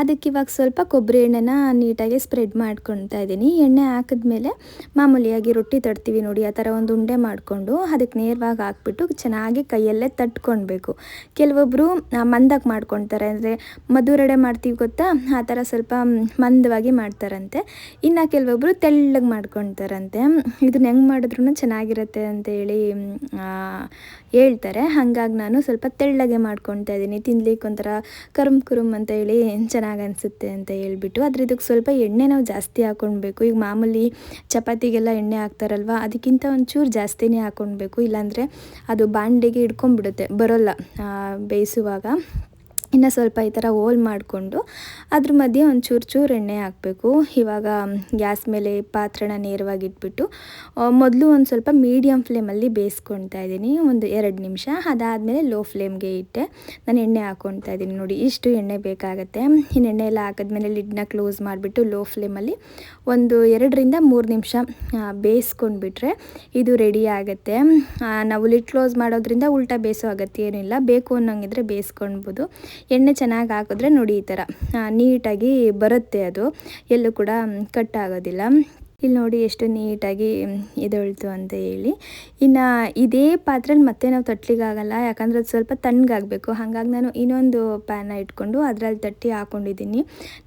ಅದಕ್ಕೆ ಇವಾಗ ಸ್ವಲ್ಪ ಕೊಬ್ಬರಿ ಎಣ್ಣೆನ ನೀಟಾಗಿ ಸ್ಪ್ರೆಡ್ ಮಾಡ್ಕೊಳ್ತಾ ಇದ್ದೀನಿ. ಎಣ್ಣೆ ಹಾಕಿದ್ಮೇಲೆ ಮಾಮೂಲಿಯಾಗಿ ರೊಟ್ಟಿ ತಡ್ತೀವಿ ನೋಡಿ ಆ ಥರ ಒಂದು ಉಂಡೆ ಮಾಡಿಕೊಂಡು ಅದಕ್ಕೆ ನೇರವಾಗಿ ಹಾಕ್ಬಿಟ್ಟು ಚೆನ್ನಾಗಿ ಕೈಯಲ್ಲೇ ತಟ್ಕೊಳ್ಬೇಕು. ಕೆಲವೊಬ್ಬರು ಮಂದಾಗಿ ಮಾಡ್ಕೊಳ್ತಾರೆ, ಅಂದರೆ ಮಧುರಡೆ ಮಾಡ್ತೀವಿ ಗೊತ್ತಾ, ಆ ಥರ ಸ್ವಲ್ಪ ಮಂದವಾಗಿ ಮಾಡ್ತಾರಂತೆ. ಇನ್ನು ಕೆಲವೊಬ್ಬರು ತೆಳ್ಳಗೆ ಮಾಡ್ಕೊಳ್ತಾರಂತೆ. ಇದನ್ನ ಹೆಂಗೆ ಮಾಡಿದ್ರೂ ಚೆನ್ನಾಗಿರುತ್ತೆ ಅಂತೇಳಿ ಹೇಳ್ತಾರೆ. ಹಾಗಾಗಿ ನಾನು ಸ್ವಲ್ಪ ತೆಳ್ಳಗೆ ಮಾಡ್ಕೊತಾ ಇದ್ದೀನಿ. ತಿನ್ಲಿಕ್ಕೆ ಒಂಥರ ಕರುಮ್ ಅಂತ ಹೇಳಿ ಚೆನ್ನಾಗಿ ಅನಿಸುತ್ತೆ ಅಂತ ಹೇಳ್ಬಿಟ್ಟು. ಆದರೆ ಇದಕ್ಕೆ ಸ್ವಲ್ಪ ಎಣ್ಣೆ ನಾವು ಜಾಸ್ತಿ ಹಾಕ್ಕೊಳ್ಬೇಕು. ಈಗ ಮಾಮೂಲಿ ಚಪಾತಿಗೆಲ್ಲ ಎಣ್ಣೆ ಹಾಕ್ತಾರಲ್ವ, ಅದಕ್ಕಿಂತ ಒಂಚೂರು ಜಾಸ್ತಿನೇ ಹಾಕ್ಕೊಳ್ಬೇಕು, ಇಲ್ಲಾಂದರೆ ಅದು ಬಾಂಡೆಗೆ ಹಿಡ್ಕೊಂಡ್ಬಿಡುತ್ತೆ, ಬರೋಲ್ಲ ಬೇಯಿಸುವಾಗ. ಇನ್ನು ಸ್ವಲ್ಪ ಈ ಥರ ಹೋಲ್ ಮಾಡಿಕೊಂಡು ಅದ್ರ ಮಧ್ಯೆ ಒಂದು ಚೂರು ಎಣ್ಣೆ ಹಾಕಬೇಕು. ಇವಾಗ ಗ್ಯಾಸ್ ಮೇಲೆ ಪಾತ್ರೆನ ನೇರವಾಗಿ ಇಟ್ಬಿಟ್ಟು ಮೊದಲು ಒಂದು ಸ್ವಲ್ಪ ಮೀಡಿಯಮ್ ಫ್ಲೇಮಲ್ಲಿ ಬೇಯಿಸ್ಕೊಳ್ತಾ ಇದ್ದೀನಿ, ಒಂದು 2 ನಿಮಿಷ. ಅದಾದಮೇಲೆ ಲೋ ಫ್ಲೇಮ್ಗೆ ಇಟ್ಟೆ ನಾನು ಎಣ್ಣೆ ಹಾಕ್ಕೊಳ್ತಾ ಇದ್ದೀನಿ. ನೋಡಿ, ಇಷ್ಟು ಎಣ್ಣೆ ಬೇಕಾಗುತ್ತೆ. ಇನ್ನು ಎಣ್ಣೆ ಎಲ್ಲ ಹಾಕಿದ್ಮೇಲೆ ಲಿಡ್ನ ಕ್ಲೋಸ್ ಮಾಡಿಬಿಟ್ಟು ಲೋ ಫ್ಲೇಮಲ್ಲಿ ಒಂದು 2ರಿಂದ 3 ನಿಮಿಷ ಬೇಯಿಸ್ಕೊಂಡ್ಬಿಟ್ರೆ ಇದು ರೆಡಿ ಆಗುತ್ತೆ. ನಾವು ಲಿಡ್ ಕ್ಲೋಸ್ ಮಾಡೋದ್ರಿಂದ ಉಲ್ಟಾ ಬೇಯಿಸೋ ಅಗತ್ಯ ಏನಿಲ್ಲ, ಬೇಕು ಅನ್ನೋಂಗಿದ್ರೆ ಬೇಯಿಸ್ಕೊಳ್ಬೋದು. ಎಣ್ಣೆ ಚೆನ್ನಾಗಿ ಹಾಕಿದ್ರೆ ನೋಡಿ ಈ ಥರ ನೀಟಾಗಿ ಬರುತ್ತೆ, ಅದು ಎಲ್ಲೂ ಕೂಡ ಕಟ್ ಆಗೋದಿಲ್ಲ. ಇಲ್ಲಿ ನೋಡಿ ಎಷ್ಟು ನೀಟಾಗಿ ಎದೊಳ್ತು ಅಂತ ಹೇಳಿ. ಇನ್ನು ಇದೇ ಪಾತ್ರೆಲಿ ಮತ್ತೆ ನಾವು ತಟ್ಟಲಿಕ್ಕಾಗಲ್ಲ, ಯಾಕಂದರೆ ಅದು ಸ್ವಲ್ಪ ತಣ್ಣಗಾಗಬೇಕು. ಹಾಗಾಗಿ ನಾನು ಇನ್ನೊಂದು ಪ್ಯಾನ ಇಟ್ಕೊಂಡು ಅದರಲ್ಲಿ ತಟ್ಟಿ ಹಾಕ್ಕೊಂಡಿದ್ದೀನಿ.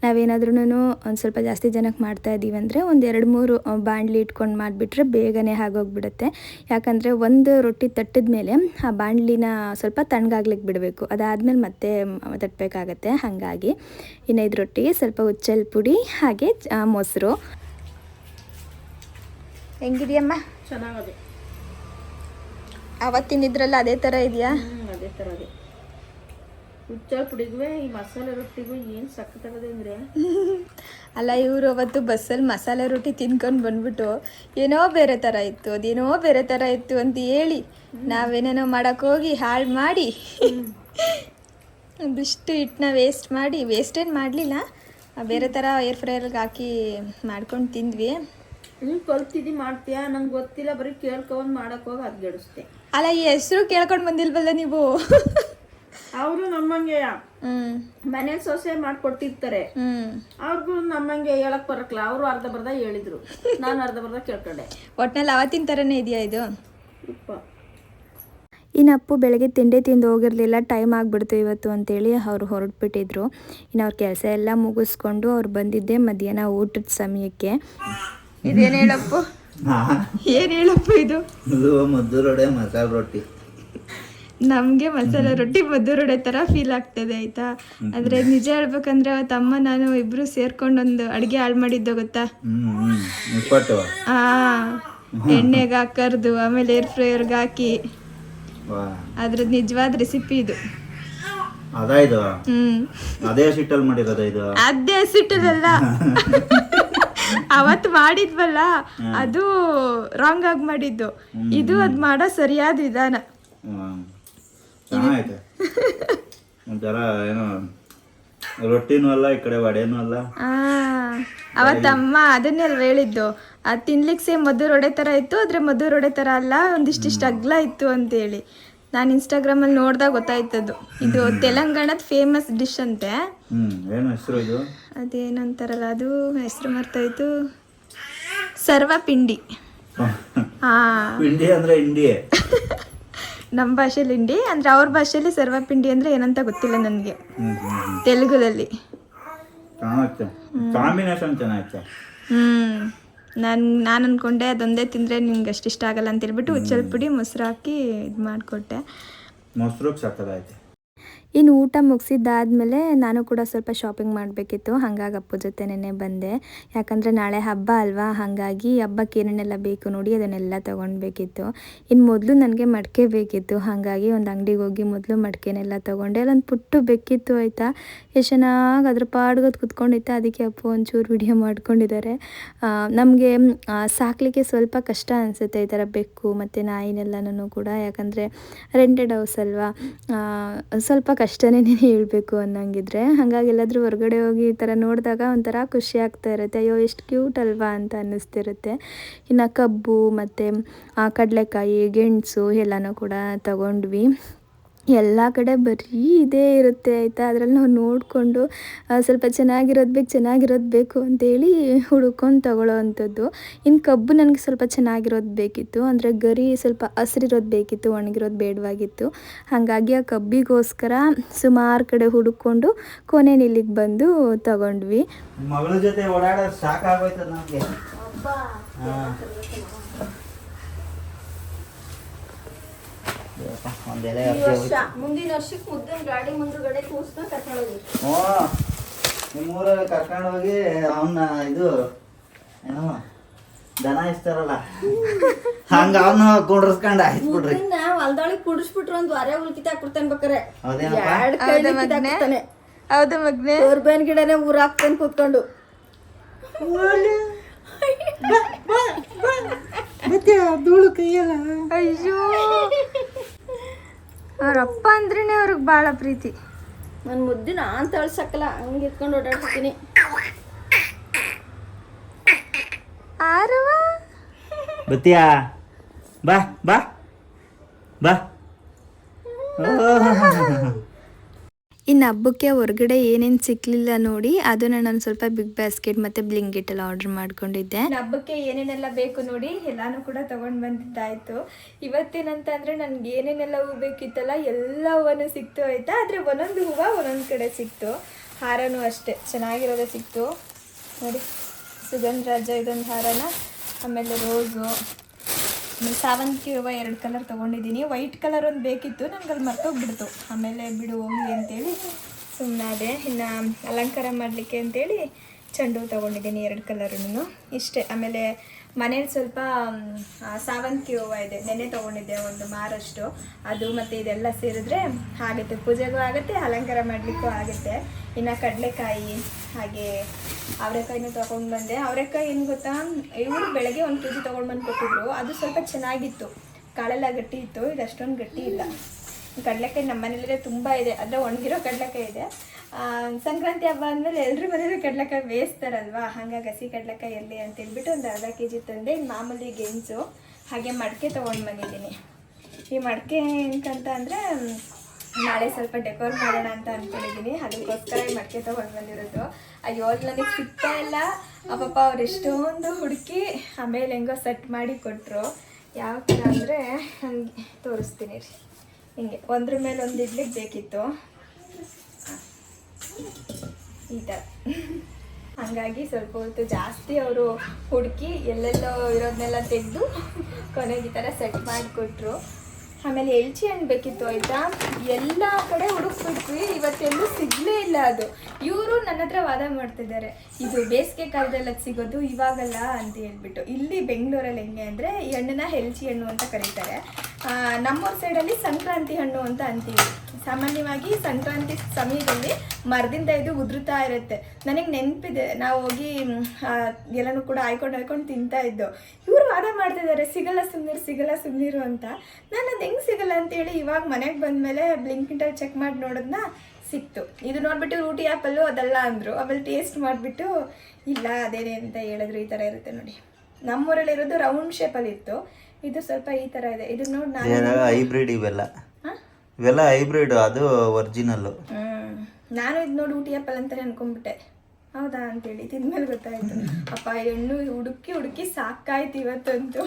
ನಾವೇನಾದ್ರೂ ಒಂದು ಸ್ವಲ್ಪ ಜಾಸ್ತಿ ಜನಕ್ಕೆ ಮಾಡ್ತಾ ಇದ್ದೀವಿ ಅಂದರೆ ಒಂದು 2-3 ಬಾಣಲಿ ಇಟ್ಕೊಂಡು ಮಾಡಿಬಿಟ್ರೆ ಬೇಗನೆ ಆಗೋಗ್ಬಿಡುತ್ತೆ. ಯಾಕಂದರೆ ಒಂದು ರೊಟ್ಟಿ ತಟ್ಟಿದ ಮೇಲೆ ಆ ಬಾಣಲಿನ ಸ್ವಲ್ಪ ತಣ್ಣಗಾಗ್ಲಿಕ್ಕೆ ಬಿಡಬೇಕು, ಅದಾದಮೇಲೆ ಮತ್ತೆ ತಟ್ಟಬೇಕಾಗತ್ತೆ. ಹಾಗಾಗಿ ಇನ್ನು ಇದು ರೊಟ್ಟಿಗೆ ಸ್ವಲ್ಪ ಹುಚ್ಚಲ್ ಪುಡಿ ಹಾಗೆ ಮೊಸರು. ಹೆಂಗಿದೆಯಮ್ಮ? ಚೆನ್ನಾಗದೆ. ಅವತ್ತಿನಿದ್ರಲ್ಲ ಅದೇ ಥರ ಇದೆಯಾ? ಅದೇ ಥರ ಇದೆ. ಹುಚ್ಚ ಪುಡಿಗೂ ಈ ಮಸಾಲೆ ರೊಟ್ಟಿಗೂ ಏನು ಸಕ್ಕತ್ತಾಗದೆ ಅಂದರೆ ಅಲ್ಲ, ಇವರು ಅವತ್ತು ಬಸ್ಸಲ್ಲಿ ಮಸಾಲೆ ರೊಟ್ಟಿ ತಿನ್ಕೊಂಡು ಬಂದ್ಬಿಟ್ಟು ಏನೋ ಬೇರೆ ಥರ ಇತ್ತು, ಅದೇನೋ ಬೇರೆ ಥರ ಇತ್ತು ಅಂತ ಹೇಳಿ ನಾವೇನೇನೋ ಮಾಡೋಕ್ಕೋಗಿ ಹಾಳು ಮಾಡಿ ಒಂದಿಷ್ಟು ಹಿಟ್ಟನ್ನ ವೇಸ್ಟೇನು ಮಾಡಲಿಲ್ಲ, ಬೇರೆ ಥರ ಏರ್ ಫ್ರೈಯರ್ಗೆ ಹಾಕಿ ಮಾಡ್ಕೊಂಡು ತಿಂದ್ವಿ. ನೀನು ಕಲ್ತಿದ್ದು ಮಾಡ್ತೀಯಾ? ನಂಗೆ ಗೊತ್ತಿಲ್ಲ, ಬರೀ ಕೇಳ್ಕೊಂಡು ಮಾಡೋಕ್ಕೋಗಿ ಅದು ಗೆಡಿಸ್ತೆ. ಅಲ್ಲ, ಈ ಹೆಸರು ಕೇಳ್ಕೊಂಡು ಬಂದಿಲ್ವಲ್ಲ ನೀವು? ಅವರು ನಮ್ಮಂಗೆ ಮನೇಲಿ ಸೊಸೆ ಮಾಡ್ಕೊಟ್ಟಿರ್ತಾರೆ, ಅವ್ರಿಗೂ ನಮ್ಮಂಗೆ ಹೇಳಕ್ ಬರಕ್ಲ. ಅವರು ಅರ್ಧ ಬರ್ಧ ಹೇಳಿದ್ರು, ನಾನು ಅರ್ಧ ಬರ್ಧ ಕೇಳ್ಕೊಂಡೆ. ಒಟ್ನಲ್ಲಿ ಅವತ್ತಿನ ಥರನೇ ಇದೆಯಾ ಇದು? ಇನ್ನು ಅಪ್ಪು ಬೆಳಗ್ಗೆ ತಿಂದು ಹೋಗಿರಲಿಲ್ಲ, ಟೈಮ್ ಆಗಿಬಿಡ್ತು ಇವತ್ತು ಅಂತೇಳಿ ಅವ್ರು ಹೊರಟ್ಬಿಟ್ಟಿದ್ರು. ಇನ್ನು ಅವ್ರ ಕೆಲಸ ಎಲ್ಲ ಮುಗಿಸ್ಕೊಂಡು ಅವ್ರು ಬಂದಿದ್ದೆ ಮಧ್ಯಾಹ್ನ ಊಟದ ಸಮಯಕ್ಕೆ. ಇದೇನು ಹೇಳಪ್ಪು? ಏನು ಹೇಳಪ್ಪು ಇದು? ಮದ್ದೂರೊಡೆ ಮಸಾಲೆ ರೊಟ್ಟಿ. ನಮಗೆ ಮಸಾಲೆ ರೊಟ್ಟಿ ಮದ್ದೂರೊಡೆ ಥರ ಫೀಲ್ ಆಗ್ತದೆ, ಆಯಿತಾ? ಆದರೆ ನಿಜ ಹೇಳ್ಬೇಕಂದ್ರೆ ಅವತ್ತು ಅಮ್ಮ ನಾನು ಇಬ್ಬರು ಸೇರ್ಕೊಂಡು ಒಂದು ಅಡುಗೆ ಹಾಳು ಮಾಡಿದ್ದು ಗೊತ್ತಾ? ಎಣ್ಣೆಗೆ ಕರ್ದು ಆಮೇಲೆ ಏರ್ ಫ್ರೈಯರ್ಗೆ ಹಾಕಿ ಅದ್ರದ್ದು ನಿಜವಾದ ರೆಸಿಪಿ ಇದು. ಅದೇ ಸಿಟ್ಟಲ್ಲಿ ಮಾಡಿರೋದು ಇದು? ಅದೇ ಸಿಟ್ಟಲ್ಲ, ಅವತ್ತು ಮಾಡಿದ್ವಲ್ಲ ಅದು ರಾಂಗ್ ಆಗಿ ಮಾಡಿದ್ದು, ಇದು ಅದು ಮಾಡೋ ಸರಿಯಾದ ವಿಧಾನ. ಚೆನ್ನಾಗೈತೆ, ಒಂಥರ ಏನೋ ರೊಟ್ಟಿನೂ ಅಲ್ಲ, ಈ ಕಡೆ ವಡೆನೂ ಅಲ್ಲ. ಅವತ್ತಮ್ಮ ಅದನ್ನೇ ಅಲ್ವ ಹೇಳಿದ್ದು, ಅದು ತಿನ್ಲಿಕ್ಕೆ ಸೇಮ್ ಮದ್ದೂರೊಡೆ ಥರ ಇತ್ತು, ಆದರೆ ಮದ್ದೂರೊಡೆ ಥರ ಅಲ್ಲ, ಒಂದಿಷ್ಟಿಷ್ಟು ಅಗ್ಲ ಇತ್ತು ಅಂತೇಳಿ. ನಾನು ಇನ್ಸ್ಟಾಗ್ರಾಮಲ್ಲಿ ನೋಡಿದಾಗ ಗೊತ್ತಾಯ್ತದ್ದು, ಇದು ತೆಲಂಗಾಣದ ಫೇಮಸ್ ಡಿಶ್ ಅಂತೆ. ಏನು ಹೆಸರು ಇದು? ಅದೇನಂತಾರಲ್ಲ, ಅದು ಹೆಸರು ಮರ್ತೋಯ್ತು, ಸರ್ವಪಿಂಡಿ. ಪಿಂಡಿ ಅಂದ್ರೆ ಇಂಡಿಯೇ, ನಮ್ಮ ಭಾಷೆಯಲ್ಲಿ ಇಂಡಿ ಅಂದರೆ, ಅವ್ರ ಭಾಷೆಯಲ್ಲಿ ಸರ್ವಪಿಂಡಿ ಅಂದರೆ ಏನಂತ ಗೊತ್ತಿಲ್ಲ ನನಗೆ, ತೆಲುಗುದಲ್ಲಿ. ಕಾಂಬಿನೇಷನ್ ಚೆನ್ನಾಗಿತ್ತು. ನಾನು ಅಂದ್ಕೊಂಡೆ ಅದೊಂದೇ ತಿಂದರೆ ನಿಮ್ಗೆ ಅಷ್ಟಿಷ್ಟ ಆಗಲ್ಲ ಅಂತ ಹೇಳ್ಬಿಟ್ಟು ಹುಚ್ಚಲ್ ಪುಡಿ ಮೊಸರು ಹಾಕಿ ಇದು ಮಾಡಿಕೊಟ್ಟೆ. ಮೊಸರು ಸಕ್ಕತ್ತಾಯ್ತು. ಇನ್ನು ಊಟ ಮುಗಿಸಿದ್ದಾದಮೇಲೆ ನಾನು ಕೂಡ ಸ್ವಲ್ಪ ಶಾಪಿಂಗ್ ಮಾಡಬೇಕಿತ್ತು, ಹಾಗಾಗಿ ಅಪ್ಪು ಜೊತೆನೇ ಬಂದೆ. ಯಾಕಂದರೆ ನಾಳೆ ಹಬ್ಬ ಅಲ್ವಾ, ಹಾಗಾಗಿ ಹಬ್ಬಕ್ಕೆ ಏನೇನೆಲ್ಲ ಬೇಕು ನೋಡಿ ಅದನ್ನೆಲ್ಲ ತೊಗೊಳ್ಬೇಕಿತ್ತು. ಇನ್ನು ಮೊದಲು ನನಗೆ ಮಡಿಕೆ ಬೇಕಿತ್ತು, ಹಾಗಾಗಿ ಒಂದು ಅಂಗಡಿಗೆ ಹೋಗಿ ಮೊದಲು ಮಡಿಕೆನೆಲ್ಲ ತೊಗೊಂಡೆ. ಅಲ್ಲೊಂದು ಪುಟ್ಟು ಬೇಕಿತ್ತು, ಆಯಿತಾ? ಎಷ್ಟು ಚೆನ್ನಾಗಿ ಅದ್ರ ಪಾಡ್ಗೋದು ಕುತ್ಕೊಂಡಿತ್ತು, ಅದಕ್ಕೆ ಅಪ್ಪು ಒಂಚೂರು ವಿಡಿಯೋ ಮಾಡ್ಕೊಂಡಿದ್ದಾರೆ. ನಮಗೆ ಸಾಕಲಿಕ್ಕೆ ಸ್ವಲ್ಪ ಕಷ್ಟ ಅನಿಸುತ್ತೆ ಈ ಥರ ಬೆಕ್ಕು ಮತ್ತು ನಾಯಿನೆಲ್ಲನೂ ಕೂಡ, ಯಾಕಂದರೆ ರೆಂಟೆಡ್ ಹೌಸ್ ಅಲ್ವಾ, ಸ್ವಲ್ಪ ಕಷ್ಟನೇ ಹೇಳಬೇಕು ಅನ್ನೋಂಗಿದ್ರೆ. ಹಾಗಾಗಿ ಎಲ್ಲಾದರೂ ಹೊರಗಡೆ ಹೋಗಿ ಈ ಥರ ನೋಡಿದಾಗ ಒಂಥರ ಖುಷಿ ಆಗ್ತಾ ಇರುತ್ತೆ, ಅಯ್ಯೋ ಎಷ್ಟು ಕ್ಯೂಟ್ ಅಲ್ವಾ ಅಂತ ಅನ್ನಿಸ್ತಿರುತ್ತೆ. ಇನ್ನು ಕಬ್ಬು ಮತ್ತು ಕಡಲೆಕಾಯಿ, ಗೆಣಸು ಎಲ್ಲನೂ ಕೂಡ ತಗೊಂಡ್ವಿ. ಎಲ್ಲ ಕಡೆ ಬರೀ ಇದೇ ಇರುತ್ತೆ, ಆಯಿತಾ? ಅದರಲ್ಲಿ ನಾವು ನೋಡಿಕೊಂಡು ಸ್ವಲ್ಪ ಚೆನ್ನಾಗಿರೋದು ಬೇಕು ಅಂತೇಳಿ ಹುಡ್ಕೊಂಡು ತಗೊಳ್ಳೋ ಅಂಥದ್ದು. ಇನ್ನು ಕಬ್ಬು ನನಗೆ ಸ್ವಲ್ಪ ಚೆನ್ನಾಗಿರೋದು ಬೇಕಿತ್ತು, ಅಂದರೆ ಗರಿ ಸ್ವಲ್ಪ ಹಸಿರಿರೋದು ಬೇಕಿತ್ತು, ಒಣಗಿರೋದು ಬೇಡವಾಗಿತ್ತು. ಹಾಗಾಗಿ ಆ ಕಬ್ಬಿಗೋಸ್ಕರ ಸುಮಾರು ಕಡೆ ಹುಡುಕೊಂಡು ಕೊನೆಯಲ್ಲಿ ಇಲ್ಲಿಗೆ ಬಂದು ತಗೊಂಡ್ವಿ. ಮಗಳ ಜೊತೆ ಓಡಾಡೋದು ಸಾಕಾಗೋಯ್ತದ ನಮಗೆ. ಒಂದು ಎಲೆ ಈ ವರ್ಷ ಮುಂದಿನ ವರ್ಷಕ್ಕೆ ಮುದ್ದನ್ ಗಾಡಿ ಮುಂದುಗಡೆ ಕೂಸ್ಕೊಂಡು ಕರ್ಕೊಂಡೋಗಿ. ಹ್ಞೂ ನಿಮ್ಮೂರಲ್ಲಿ ಕರ್ಕೊಂಡು ಹೋಗಿ ಅವನ್ನ ಇದು ಏನೋ ದನ ಇಸ್ತಾರಲ್ಲ ಹಂಗ ಅವನು ಕುಂಡ್ರಸ್ಕೊಂಡು ಆಯ್ತು ಬಿಡ್ರಿ. ಹೊಲ್ದೊಳಗೆ ಕುಡಿಸ್ಬಿಟ್ರು ಒಂದು ವಾರ ಉಳ್ಕಿತ ಹಾಕ್ಬಿಡ್ತಾನೆ ಬೇಕಾರೆ. ಹೌದೇನಪ್ಪ? ಎರಡು ಕೈಲಿ ಕಿತ್ತಾಕ್ಬಿಡ್ತಾನೆ. ಹೌದು ಮಗ್ನೆ. ಕೋರ್ಬೇನ್ ಗಿಡನೇ ಊರಾಕ್ತಾನೆ ಕೂತ್ಕೊಂಡು. ಧೂಳು ಕೈಯಲ್ಲ. ಅಯ್ಯೋ ಅವ್ರಪ್ಪ ಅಂದ್ರೇನೆ ಅವ್ರಿಗೆ ಭಾಳ ಪ್ರೀತಿ. ನನ್ನ ಮುದ್ದಿನ ಅಂತ ಅಳ್ಸಕ್ಕಲ್ಲ, ಹಂಗೆ ಎತ್ಕೊಂಡು ಓಡಾಡ್ತೀನಿ. ಆರವ ಬತ್ತೀಯಾ? ಬಾ ಬಾ ಬಾ. ಇನ್ನು ಹಬ್ಬಕ್ಕೆ ಹೊರಗಡೆ ಏನೇನು ಸಿಕ್ಕಲಿಲ್ಲ ನೋಡಿ, ಅದನ್ನು ನಾನು ಸ್ವಲ್ಪ ಬಿಗ್ ಬಾಸ್ಕೆಟ್ ಮತ್ತು ಬ್ಲಿಂಕಿಟಲ್ಲಿ ಆರ್ಡ್ರ್ ಮಾಡ್ಕೊಂಡಿದ್ದೆ. ಹಬ್ಬಕ್ಕೆ ಏನೇನೆಲ್ಲ ಬೇಕು ನೋಡಿ ಎಲ್ಲನೂ ಕೂಡ ತೊಗೊಂಡು ಬಂದಿದ್ದಾಯಿತು. ಇವತ್ತೇನಂತಂದರೆ ನನಗೆ ಏನೇನೆಲ್ಲ ಹೂವು ಬೇಕಿತ್ತಲ್ಲ ಎಲ್ಲ ಹೂವನು ಸಿಕ್ತು ಆಯಿತಾ. ಆದರೆ ಒಂದೊಂದು ಹೂವು ಒಂದೊಂದು ಕಡೆ ಸಿಕ್ತು. ಹಾರನೂ ಅಷ್ಟೇ ಚೆನ್ನಾಗಿರೋದೇ ಸಿಕ್ತು ನೋಡಿ. ಸುಗಂಧರಾಜ ಇದೊಂದು ಹಾರನ, ಆಮೇಲೆ ರೋಸು, ಸಾವಂತಿಗೆ ಹೂವು 2 ಕಲರ್ ತೊಗೊಂಡಿದ್ದೀನಿ. ವೈಟ್ ಕಲರ್ ಒಂದು ಬೇಕಿತ್ತು, ನನಗೆ ಅಲ್ಲಿ ಮರ್ತೋಗ್ಬಿಡ್ತು. ಆಮೇಲೆ ಬಿಡು ಹೋಗಲಿ ಅಂತೇಳಿ ಸುಮ್ಮನಾದೆ. ಇನ್ನು ಅಲಂಕಾರ ಮಾಡಲಿಕ್ಕೆ ಅಂತೇಳಿ ಚೆಂಡು ತೊಗೊಂಡಿದ್ದೀನಿ 2 ಕಲರೂ ಇಷ್ಟೇ. ಆಮೇಲೆ ಮನೇಲಿ ಸ್ವಲ್ಪ ಸಾವಂತಿಗೆ ಹೂವು ಇದೆ, ನೆನ್ನೆ ತೊಗೊಂಡಿದ್ದೆ ಒಂದು ಮಾರಷ್ಟು. ಅದು ಮತ್ತು ಇದೆಲ್ಲ ಸೇರಿದ್ರೆ ಆಗುತ್ತೆ, ಪೂಜೆಗೂ ಆಗುತ್ತೆ, ಅಲಂಕಾರ ಮಾಡಲಿಕ್ಕೂ ಆಗುತ್ತೆ. ಇನ್ನು ಕಡಲೆಕಾಯಿ ಹಾಗೆ ಅವರೆಕಾಯಿನೂ ತೊಗೊಂಡು ಬಂದೆ. ಅವರೆಕಾಯಿ ಏನು ಗೊತ್ತಾ, ಇವರು ಬೆಳಗ್ಗೆ 1 kg ತೊಗೊಂಡು ಬಂದು ಕೊಟ್ಟಿದ್ರು. ಅದು ಸ್ವಲ್ಪ ಚೆನ್ನಾಗಿತ್ತು, ಕಾಳೆಲ್ಲ ಗಟ್ಟಿ ಇತ್ತು, ಇದು ಅಷ್ಟೊಂದು ಗಟ್ಟಿ ಇಲ್ಲ. ಕಡಲೆಕಾಯಿ ನಮ್ಮ ಮನೇಲಿದೆ ತುಂಬ ಇದೆ, ಅಂದರೆ ಒಣಗಿರೋ ಕಡಲೆಕಾಯಿ ಇದೆ. ಸಂಕ್ರಾಂತಿ ಹಬ್ಬ ಅಂದಮೇಲೆ ಎಲ್ಲರ ಮನೇಲಿ ಕಡಲೆಕಾಯಿ ಬೇಯಿಸ್ತಾರಲ್ವ, ಹಾಗಾಗಿ ಹಸಿ ಕಡಲೆಕಾಯಿ ಎಲ್ಲಿ ಅಂತೇಳ್ಬಿಟ್ಟು ಒಂದು ಅರ್ಧ kg ತಂದೆ. ಮಾಮೂಲಿ ಗೆಣಸು ಹಾಗೆ ಮಡಿಕೆ ತೊಗೊಂಡು ಬಂದಿದ್ದೀನಿ. ಈ ಮಡಿಕೆ ಏನಕ್ಕಂತ ಅಂದರೆ ನಾಳೆ ಸ್ವಲ್ಪ ಡೆಕೋರ್ ಮಾಡೋಣ ಅಂತ ಅಂದ್ಕೊಂಡಿದ್ದೀನಿ, ಅದಕ್ಕೋಸ್ಕರ ಈ ಮಡಿಕೆ ತೊಗೊಂಡು ಬಂದಿರೋದು. ಅಯ್ಯೋ ನನಗೆ ಸಿಗ್ತಾ ಇಲ್ಲ ಪಾಪ, ಅವ್ರು ಎಷ್ಟೊಂದು ಹುಡುಕಿ ಆಮೇಲೆ ಹೆಂಗೋ ಸೆಟ್ ಮಾಡಿ ಕೊಟ್ಟರು. ಯಾವ ಥರ ಅಂದರೆ ಹಂಗೆ ತೋರಿಸ್ತೀನಿ ರೀ. ಹಿಂಗೆ ಒಂದ್ರ ಮೇಲೆ ಒಂದು ಇಡ್ಲಿಕ್ಕೆ ಬೇಕಿತ್ತು, ಈ ಥರ. ಹಾಗಾಗಿ ಸ್ವಲ್ಪ ಹೊತ್ತು ಜಾಸ್ತಿ ಅವರು ಹುಡುಕಿ ಎಲ್ಲೆಲ್ಲೋ ಇರೋದನ್ನೆಲ್ಲ ತೆಗೆದು ಕೊನೆಗೆ ಈ ಥರ ಸೆಟ್ ಮಾಡಿಕೊಟ್ರು. ಆಮೇಲೆ ಎಲ್ಚಿ ಹಣ್ಣು ಬೇಕಿತ್ತು ಆಯಿತಾ. ಎಲ್ಲ ಕಡೆ ಹುಡುಕ್ಬಿಟ್ವಿ, ಇವತ್ತೆಲ್ಲೂ ಸಿಗಲೇ ಇಲ್ಲ. ಅದು ಇವರು ನನ್ನ ಹತ್ರ ವಾದ ಮಾಡ್ತಿದ್ದಾರೆ, ಇದು ಬೇಸಿಗೆ ಕಾಲದಲ್ಲಿ ಅದು ಸಿಗೋದು, ಇವಾಗಲ್ಲ ಅಂತ ಹೇಳ್ಬಿಟ್ಟು. ಇಲ್ಲಿ ಬೆಂಗಳೂರಲ್ಲಿ ಹೆಂಗೆ ಅಂದರೆ ಈ ಹಣ್ಣನ್ನ ಎಲ್ಚಿ ಹಣ್ಣು ಅಂತ ಕರೀತಾರೆ. ನಮ್ಮೂರ ಸೈಡಲ್ಲಿ ಸಂಕ್ರಾಂತಿ ಹಣ್ಣು ಅಂತ ಅಂತೀವಿ. ಸಾಮಾನ್ಯವಾಗಿ ಸಂಕ್ರಾಂತಿ ಸಮಯದಲ್ಲಿ ಮರದಿಂದ ಇದು ಉದುರುತ್ತಾ ಇರುತ್ತೆ. ನನಗೆ ನೆನಪಿದೆ, ನಾವು ಹೋಗಿ ಎಲ್ಲನೂ ಕೂಡ ಆಯ್ಕೊಂಡು ತಿಂತಾ ಇದ್ದು. ಇವರು ವಾದ ಮಾಡ್ತಿದ್ದಾರೆ, ಸಿಗಲ್ಲ ಸುಮ್ಮನಿರು ಅಂತ. ನಾನು ಅದು ಹೆಂಗೆ ಸಿಗಲ್ಲ ಅಂತೇಳಿ ಇವಾಗ ಮನೆಗೆ ಬಂದಮೇಲೆ ಬ್ಲಿಂಕಿಟಲ್ಲಿ ಚೆಕ್ ಮಾಡಿ ನೋಡಿದ್ನ ಸಿಕ್ತು. ಇದು ನೋಡಿಬಿಟ್ಟು ರೂಟಿ ಆ್ಯಪಲ್ಲು ಅದಲ್ಲ ಅಂದರು. ಆಮೇಲೆ ಟೇಸ್ಟ್ ಮಾಡಿಬಿಟ್ಟು ಇಲ್ಲ ಅದೇನೇ ಅಂತ ಹೇಳಿದ್ರು. ಈ ಥರ ಇರುತ್ತೆ ನೋಡಿ, ನಮ್ಮೂರಲ್ಲಿ ಇರೋದು ರೌಂಡ್ ಶೇಪಲ್ಲಿ ಇತ್ತು, ಇದು ಸ್ವಲ್ಪ ಈ ಥರ ಇದೆ. ಇದು ನೋಡಿ ನಾನು ಹೈಬ್ರಿಡ್ ಇವೆಲ್ಲ ಹೈಬ್ರಿಡ್, ಅದು ಒರಿಜಿನಲ್ಲು. ನಾನು ಇದು ನೋಡಿ ಊಟಿ ಆ್ಯಪಲ್ ಅಂತಲೇ ಅನ್ಕೊಂಡ್ಬಿಟ್ಟೆ. ಹೌದಾ ಅಂತೇಳಿ ತಿಂದ್ಮೇಲೆ ಗೊತ್ತಾಯಿತು. ಅಪ್ಪ ಹಣ್ಣು ಹುಡುಕಿ ಸಾಕಾಯ್ತು ಇವತ್ತಂತೂ.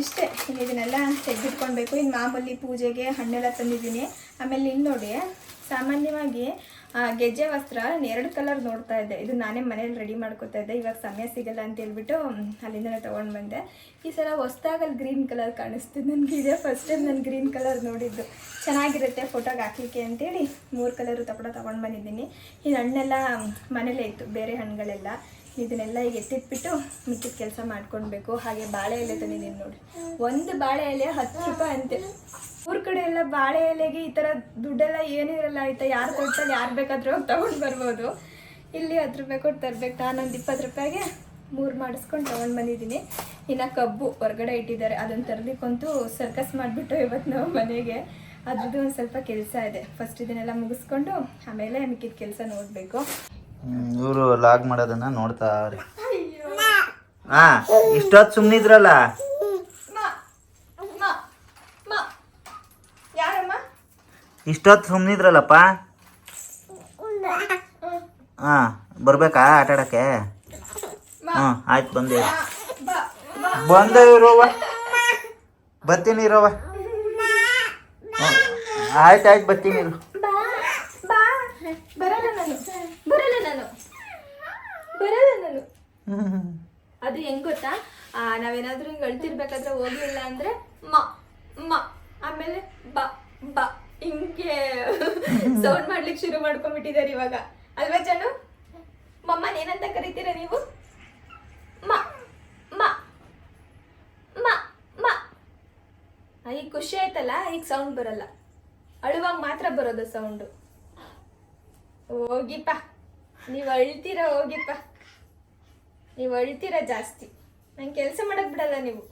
ಇಷ್ಟೇ, ಇದನ್ನೆಲ್ಲ ತೆಗೆದಿಟ್ಕೊಳ್ಬೇಕು. ಇನ್ನು ಮಾಮೂಲಿ ಪೂಜೆಗೆ ಹಣ್ಣೆಲ್ಲ ತಂದಿದ್ದೀನಿ. ಆಮೇಲೆ ಇಲ್ಲಿ ನೋಡಿ, ಸಾಮಾನ್ಯವಾಗಿ ಗೆಜ್ಜೆ ವಸ್ತ್ರ 2 ಕಲರ್ ನೋಡ್ತಾ ಇದ್ದೆ. ಇದು ನಾನೇ ಮನೇಲಿ ರೆಡಿ ಮಾಡ್ಕೊತಾ ಇದ್ದೆ, ಇವಾಗ ಸಮಯ ಸಿಗಲ್ಲ ಅಂತ ಹೇಳ್ಬಿಟ್ಟು ಅಲ್ಲಿಂದನೇ ತೊಗೊಂಡು ಬಂದೆ. ಈ ಸಲ ಹೊಸ್ದಾಗಲ್ಲಿ ಗ್ರೀನ್ ಕಲರ್ ಕಾಣಿಸ್ತು ನನಗೆ. ಇದೇ ಫಸ್ಟ್ ಟೈಮ್ ನಾನು ಗ್ರೀನ್ ಕಲರ್ ನೋಡಿದ್ದು. ಚೆನ್ನಾಗಿರುತ್ತೆ ಫೋಟೋಗೆ ಹಾಕಲಿಕ್ಕೆ ಅಂತೇಳಿ 3 ಕಲರು ತೊಗೊಂಡು ಬಂದಿದ್ದೀನಿ. ಈ ಹಣ್ಣೆಲ್ಲ ಮನೇಲೇ ಇತ್ತು, ಬೇರೆ ಹಣ್ಣುಗಳೆಲ್ಲ. ಇದನ್ನೆಲ್ಲ ಈಗ ಎತ್ತಿಟ್ಬಿಟ್ಟು ಮಿಕ್ಕಿದ ಕೆಲಸ ಮಾಡ್ಕೊಳ್ಬೇಕು. ಹಾಗೆ ಬಾಳೆ ಎಲೆ ತಂದಿದ್ದೀನಿ ನೋಡಿ, ಒಂದು ಬಾಳೆ ಎಲೆ 10 ರೂಪಾಯಿ ಅಂತೆ. ಊರ ಕಡೆ ಎಲ್ಲ ಬಾಳೆ ಎಲೆಗೆ ಈ ಥರ ದುಡ್ಡೆಲ್ಲ ಏನೂ ಇರಲ್ಲ ಆಯಿತಾ. ಯಾರು ಕೊಡ್ತಾರೆ, ಯಾರು ಬೇಕಾದರೂ ಹೋಗಿ ತೊಗೊಂಡು ಬರ್ಬೋದು. ಇಲ್ಲಿ 10 ರೂಪಾಯಿ ಕೊಟ್ಟು ತರಬೇಕು. ನಾನೊಂದು 20 ರೂಪಾಯಿಗೆ 3 ಮಾಡಿಸ್ಕೊಂಡು ತೊಗೊಂಡು ಬಂದಿದ್ದೀನಿ. ಇನ್ನು ಕಬ್ಬು ಹೊರಗಡೆ ಇಟ್ಟಿದ್ದಾರೆ, ಅದನ್ನು ತರಲಿಕ್ಕಂತೂ ಸರ್ಕಸ್ ಮಾಡಿಬಿಟ್ಟು ಇವತ್ತು ನಾವು ಮನೆಗೆ. ಅದ್ರದ್ದು ಒಂದು ಸ್ವಲ್ಪ ಕೆಲಸ ಇದೆ. ಫಸ್ಟ್ ಇದನ್ನೆಲ್ಲ ಮುಗಿಸ್ಕೊಂಡು ಆಮೇಲೆ ಮಿಕ್ಕಿದ ಕೆಲಸ ನೋಡಬೇಕು. ಇವರು ಲಾಗ್ ಮಾಡೋದನ್ನ ನೋಡ್ತಾರೆ. ಇಷ್ಟೊತ್ತು ಸುಮ್ಮನಿದ್ರಲ್ಲ, ಇಷ್ಟೊತ್ತು ಸುಮ್ಮನಿದ್ರಲ್ಲಪ್ಪ. ಬರ್ಬೇಕಾ ಆಟ ಆಡಕ್ಕೆ? ಆಯ್ತು ಬಂದೆ ಇರೋವ, ಬರ್ತೀನಿ ಇರೋವ. ಆಯ್ತು ಬರ್ತೀನಿ ಇರು. ಅದು ಹೆಂಗ್ ಗೊತ್ತಾ, ನಾವೇನಾದ್ರೂ ಹಿಂಗೆ ಅಳ್ತಿರ್ಬೇಕಾದ್ರೆ ಹೋಗಿಲ್ಲ ಅಂದ್ರೆ ಆಮೇಲೆ ಬ ಬ ಹಿಂಗೆ ಸೌಂಡ್ ಮಾಡ್ಲಿಕ್ಕೆ ಶುರು ಮಾಡ್ಕೊಂಡ್ಬಿಟ್ಟಿದ್ದಾರೆ ಇವಾಗ ಅಲ್ವಾ ಜಾನು? ಮಮ್ಮನ ಏನಂತ ಕರಿತೀರಾ ನೀವು? ಮ ಮ ಮ ಮ. ಈಗ ಖುಷಿ ಆಯ್ತಲ್ಲ, ಈಗ ಸೌಂಡ್ ಬರಲ್ಲ, ಅಳುವಾಗ ಮಾತ್ರ ಬರೋದು ಸೌಂಡು. ಹೋಗಿಪ್ಪ, ನೀವು ಅಳ್ತೀರಾ, ಹೋಗಿಪ್ಪ, ನೀವು ಅಳ್ತೀರಾ ಜಾಸ್ತಿ, ನಂಗೆ ಕೆಲಸ ಮಾಡಕ್ ಬಿಡಲ್ಲ ನೀವು.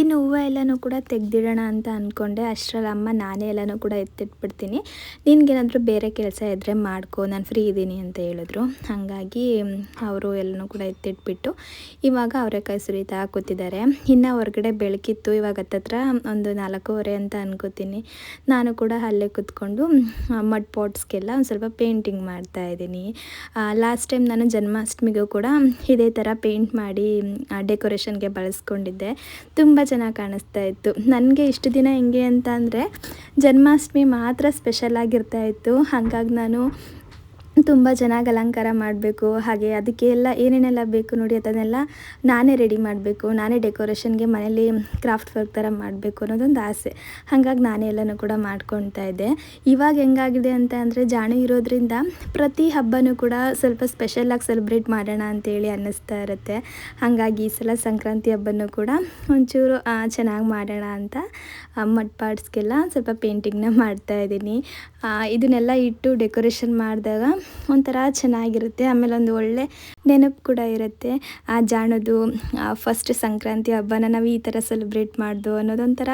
ಇನ್ನು ಹೂವು ಎಲ್ಲನೂ ಕೂಡ ತೆಗ್ದಿಡೋಣ ಅಂತ ಅಂದ್ಕೊಂಡೆ. ಅಷ್ಟರಲ್ಲಿ ಅಮ್ಮ ನಾನೇ ಎಲ್ಲನೂ ಕೂಡ ಎತ್ತಿಟ್ಬಿಡ್ತೀನಿ, ನಿನಗೇನಾದರೂ ಬೇರೆ ಕೆಲಸ ಇದ್ದರೆ ಮಾಡ್ಕೊ, ನಾನು ಫ್ರೀ ಇದ್ದೀನಿ ಅಂತ ಹೇಳಿದ್ರು. ಹಾಗಾಗಿ ಅವರು ಎಲ್ಲನೂ ಕೂಡ ಎತ್ತಿಟ್ಬಿಟ್ಟು ಇವಾಗ ಅವರೆಕಾಯಿ ಸುರಿತಾ ಕೂತಿದ್ದಾರೆ. ಇನ್ನು ಹೊರಗಡೆ ಬೆಳಕಿತ್ತು, ಇವಾಗ ಹತ್ತತ್ರ ಒಂದು 4:15 ಅಂತ ಅನ್ಕೋತೀನಿ. ನಾನು ಕೂಡ ಅಲ್ಲೇ ಕೂತ್ಕೊಂಡು ಮಡ್ ಪಾಟ್ಸ್ಗೆಲ್ಲ ಒಂದು ಸ್ವಲ್ಪ ಪೇಂಟಿಂಗ್ ಮಾಡ್ತಾಯಿದ್ದೀನಿ. ಲಾಸ್ಟ್ ಟೈಮ್ ನಾನು ಜನ್ಮಾಷ್ಟಮಿಗೂ ಕೂಡ ಇದೇ ಥರ ಪೇಂಟ್ ಮಾಡಿ ಡೆಕೋರೇಷನ್ಗೆ ಬಳಸ್ಕೊಂಡಿದ್ದೆ. ತುಂಬ ಚೆನ್ನಾಗಿ ಕಾಣಿಸ್ತಾ ಇತ್ತು. ನನಗೆ ಇಷ್ಟು ದಿನ ಹೆಂಗೆ ಅಂತ ಅಂದರೆ ಜನ್ಮಾಷ್ಟಮಿ ಮಾತ್ರ ಸ್ಪೆಷಲ್ ಆಗಿರ್ತಾಯಿತ್ತು. ಹಾಗಾಗಿ ನಾನು ತುಂಬ ಚೆನ್ನಾಗಿ ಅಲಂಕಾರ ಮಾಡಬೇಕು, ಹಾಗೆ ಅದಕ್ಕೆ ಎಲ್ಲ ಏನೇನೆಲ್ಲ ಬೇಕು ನೋಡಿ ಅದನ್ನೆಲ್ಲ ನಾನೇ ರೆಡಿ ಮಾಡಬೇಕು, ನಾನೇ ಡೆಕೋರೇಷನ್ಗೆ ಮನೇಲಿ ಕ್ರಾಫ್ಟ್ ವರ್ಕ್ ಥರ ಮಾಡಬೇಕು ಅನ್ನೋದೊಂದು ಆಸೆ. ಹಾಗಾಗಿ ನಾನೇ ಎಲ್ಲನೂ ಕೂಡ ಮಾಡ್ಕೊತಾ ಇದ್ದೆ. ಇವಾಗ ಹೆಂಗಾಗಿದೆ ಅಂತ ಅಂದರೆ ಜಾಣು ಇರೋದ್ರಿಂದ ಪ್ರತಿ ಹಬ್ಬನೂ ಕೂಡ ಸ್ವಲ್ಪ ಸ್ಪೆಷಲಾಗಿ ಸೆಲೆಬ್ರೇಟ್ ಮಾಡೋಣ ಅಂತೇಳಿ ಅನ್ನಿಸ್ತಾ ಇರುತ್ತೆ. ಹಾಗಾಗಿ ಈ ಸಲ ಸಂಕ್ರಾಂತಿ ಹಬ್ಬನೂ ಕೂಡ ಒಂಚೂರು ಚೆನ್ನಾಗಿ ಮಾಡೋಣ ಅಂತ ಮಡ್ ಪಾರ್ಟ್ಸ್ಗೆಲ್ಲ ಸ್ವಲ್ಪ ಪೇಂಟಿಂಗ್ನ ಮಾಡ್ತಾಯಿದ್ದೀನಿ. ಇದನ್ನೆಲ್ಲ ಇಟ್ಟು ಡೆಕೋರೇಷನ್ ಮಾಡಿದಾಗ ಒಂಥರ ಚೆನ್ನಾಗಿರುತ್ತೆ. ಆಮೇಲೆ ಒಂದು ಒಳ್ಳೆ ನೆನಪು ಕೂಡ ಇರುತ್ತೆ. ಆ ಜಾಣದು ಫಸ್ಟ್ ಸಂಕ್ರಾಂತಿ ಹಬ್ಬನ ನಾವು ಈ ಥರ ಸೆಲೆಬ್ರೇಟ್ ಮಾಡ್ದು ಅನ್ನೋದೊಂಥರ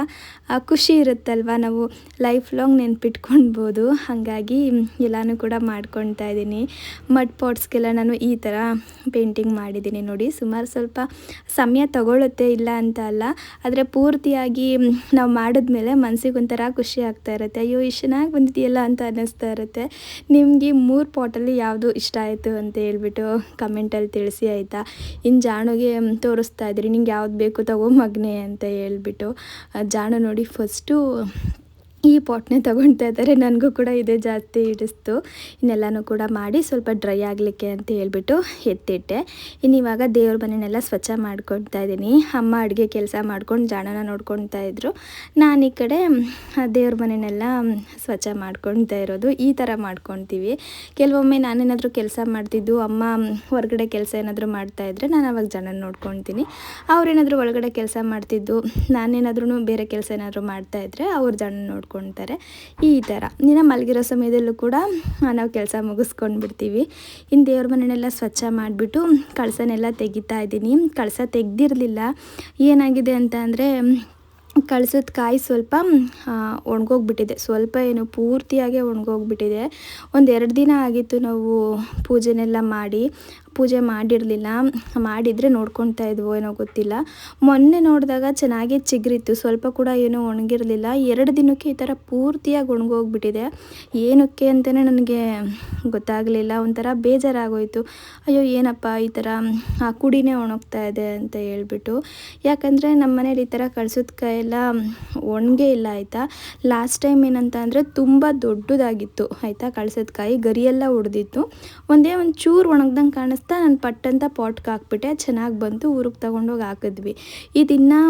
ಖುಷಿ ಇರುತ್ತಲ್ವ, ನಾವು ಲೈಫ್ ಲಾಂಗ್ ನೆನ್ಪಿಟ್ಕೊಳ್ಬೋದು. ಹಾಗಾಗಿ ಎಲ್ಲನೂ ಕೂಡ ಮಾಡ್ಕೊತಾ ಇದ್ದೀನಿ. ಮಡ್ ಪಾಟ್ಸ್ಗೆಲ್ಲ ನಾನು ಈ ಥರ ಪೇಂಟಿಂಗ್ ಮಾಡಿದ್ದೀನಿ ನೋಡಿ. ಸುಮಾರು ಸ್ವಲ್ಪ ಸಮಯ ತಗೊಳ್ಳುತ್ತೆ, ಇಲ್ಲ ಅಂತ ಅಲ್ಲ, ಆದರೆ ಪೂರ್ತಿಯಾಗಿ ನಾವು ಮಾಡಿದ್ಮೇಲೆ ಮನಸ್ಸಿಗೆ ಒಂಥರ ಖುಷಿ ಆಗ್ತಾ ಇರುತ್ತೆ. ಅಯ್ಯೋ ಇಷ್ಟು ಚೆನ್ನಾಗಿ ಬಂದಿದೆಯಲ್ಲ ಅಂತ ಅನ್ನಿಸ್ತಾ ಇರುತ್ತೆ. ನಿಮಗೆ 3 ಪಾಟಲ್ಲಿ ಯಾವುದು ಇಷ್ಟ ಆಯಿತು ಅಂತ ಹೇಳ್ಬಿಟ್ಟು ಕಮೆಂಟಲ್ಲಿ ತಿಳಿಸಿ ಆಯಿತಾ. ಇನ್ನು ಜಾಣುಗೆ ತೋರಿಸ್ತಾ ಇದ್ರಿ, ನಿಂಗೆ ಯಾವ್ದು ಬೇಕು ತಗೋ ಮಗನೇ ಅಂತ ಹೇಳ್ಬಿಟ್ಟು. ಜಾಣು ನೋಡಿ ಫಸ್ಟು ಈ ಪಾಟ್ನೇ ತೊಗೊಳ್ತಾ ಇದ್ದಾರೆ. ನನಗೂ ಕೂಡ ಇದೇ ಜಾಸ್ತಿ ಹಿಡಿಸ್ತು. ಇನ್ನೆಲ್ಲನೂ ಕೂಡ ಮಾಡಿ ಸ್ವಲ್ಪ ಡ್ರೈ ಆಗಲಿಕ್ಕೆ ಅಂತ ಹೇಳ್ಬಿಟ್ಟು ಎತ್ತಿಟ್ಟೆ. ಇನ್ನು ಇವಾಗ ದೇವ್ರ ಮನೆಯನ್ನೆಲ್ಲ ಸ್ವಚ್ಛ ಮಾಡ್ಕೊಳ್ತಾ ಇದ್ದೀನಿ. ಅಮ್ಮ ಅಡುಗೆ ಕೆಲಸ ಮಾಡ್ಕೊಂಡು ಜಾಣನ ನೋಡ್ಕೊಳ್ತಾ ಇದ್ರು. ನಾನು ಈ ಕಡೆ ದೇವ್ರ ಮನೆಯನ್ನೆಲ್ಲ ಸ್ವಚ್ಛ ಮಾಡ್ಕೊಳ್ತಾ ಇರೋದು. ಈ ಥರ ಮಾಡ್ಕೊತೀವಿ. ಕೆಲವೊಮ್ಮೆ ನಾನೇನಾದರೂ ಕೆಲಸ ಮಾಡ್ತಿದ್ದು, ಅಮ್ಮ ಹೊರಗಡೆ ಕೆಲಸ ಏನಾದರೂ ಮಾಡ್ತಾಯಿದ್ರೆ ನಾನು ಅವಾಗ ಜಾಣನ ನೋಡ್ಕೊತೀನಿ. ಅವ್ರೇನಾದರೂ ಒಳಗಡೆ ಕೆಲಸ ಮಾಡ್ತಿದ್ದು, ನಾನೇನಾದ್ರೂ ಬೇರೆ ಕೆಲಸ ಏನಾದರೂ ಮಾಡ್ತಾಯಿದ್ರೆ ಅವ್ರು ಜಾಣನ ನೋಡ್ಕೊಳ್ತಾರೆ. ಈ ಥರ ದಿನ ಮಲಗಿರೋ ಸಮಯದಲ್ಲೂ ಕೂಡ ನಾವು ಕೆಲಸ ಮುಗಿಸ್ಕೊಂಡು ಬಿಡ್ತೀವಿ. ಇನ್ನು ದೇವ್ರ ಮನೆಯನ್ನೆಲ್ಲ ಸ್ವಚ್ಛ ಮಾಡಿಬಿಟ್ಟು ಕಳಸನೆಲ್ಲ ತೆಗಿತಾ ಇದ್ದೀನಿ. ಕಳಸ ತೆಗ್ದಿರಲಿಲ್ಲ. ಏನಾಗಿದೆ ಅಂತ ಅಂದರೆ ಕಳಸದ ಕಾಯಿ ಸ್ವಲ್ಪ ಒಣಗೋಗ್ಬಿಟ್ಟಿದೆ. ಸ್ವಲ್ಪ ಏನು ಪೂರ್ತಿಯಾಗೆ ಒಣಗೋಗ್ಬಿಟ್ಟಿದೆ. 1-2 ದಿನ ಆಗಿತ್ತು ನಾವು ಪೂಜೆನೆಲ್ಲ ಮಾಡಿ. ಪೂಜೆ ಮಾಡಿರಲಿಲ್ಲ, ಮಾಡಿದರೆ ನೋಡ್ಕೊತಾ ಇದ್ವೋ ಏನೋ ಗೊತ್ತಿಲ್ಲ. ಮೊನ್ನೆ ನೋಡಿದಾಗ ಚೆನ್ನಾಗಿ ಚಿಗುರಿತ್ತು, ಸ್ವಲ್ಪ ಕೂಡ ಏನೂ ಒಣಗಿರಲಿಲ್ಲ. 2 ದಿನಕ್ಕೆ ಈ ಥರ ಪೂರ್ತಿಯಾಗಿ ಒಣಗೋಗ್ಬಿಟ್ಟಿದೆ. ಏನಕ್ಕೆ ಅಂತಲೇ ನನಗೆ ಗೊತ್ತಾಗಲಿಲ್ಲ. ಒಂಥರ ಬೇಜಾರಾಗೋಯಿತು. ಅಯ್ಯೋ ಏನಪ್ಪ ಈ ಥರ ಕುಡಿನೇ ಒಣಗ್ತಾ ಇದೆ ಅಂತ ಹೇಳ್ಬಿಟ್ಟು. ಯಾಕಂದರೆ ನಮ್ಮ ಮನೇಲಿ ಈ ಥರ ಕಳ್ಸದ ಕಾಯೆಲ್ಲ ಒಣಗೇ ಇಲ್ಲ ಆಯಿತಾ. ಲಾಸ್ಟ್ ಟೈಮ್ ಏನಂತ ಅಂದರೆ ತುಂಬ ದೊಡ್ಡದಾಗಿತ್ತು ಆಯಿತಾ. ಕಳ್ಸದ ಕಾಯಿ ಗರಿಯೆಲ್ಲ ಒಡೆದಿತ್ತು. ಒಂದೇ ಒಂದು ಚೂರು ಒಣಗ್ದಂಗೆ ಕಾಣಿಸ್ತಾ ನಾನು ಪಟ್ಟಂತ ಪಾಟ್ಗೆ ಹಾಕ್ಬಿಟ್ಟೆ. ಚೆನ್ನಾಗಿ ಬಂತು. ಊರಿಗೆ ತಗೊಂಡೋಗಿ ಹಾಕಿದ್ವಿ. ಇದನ್ನು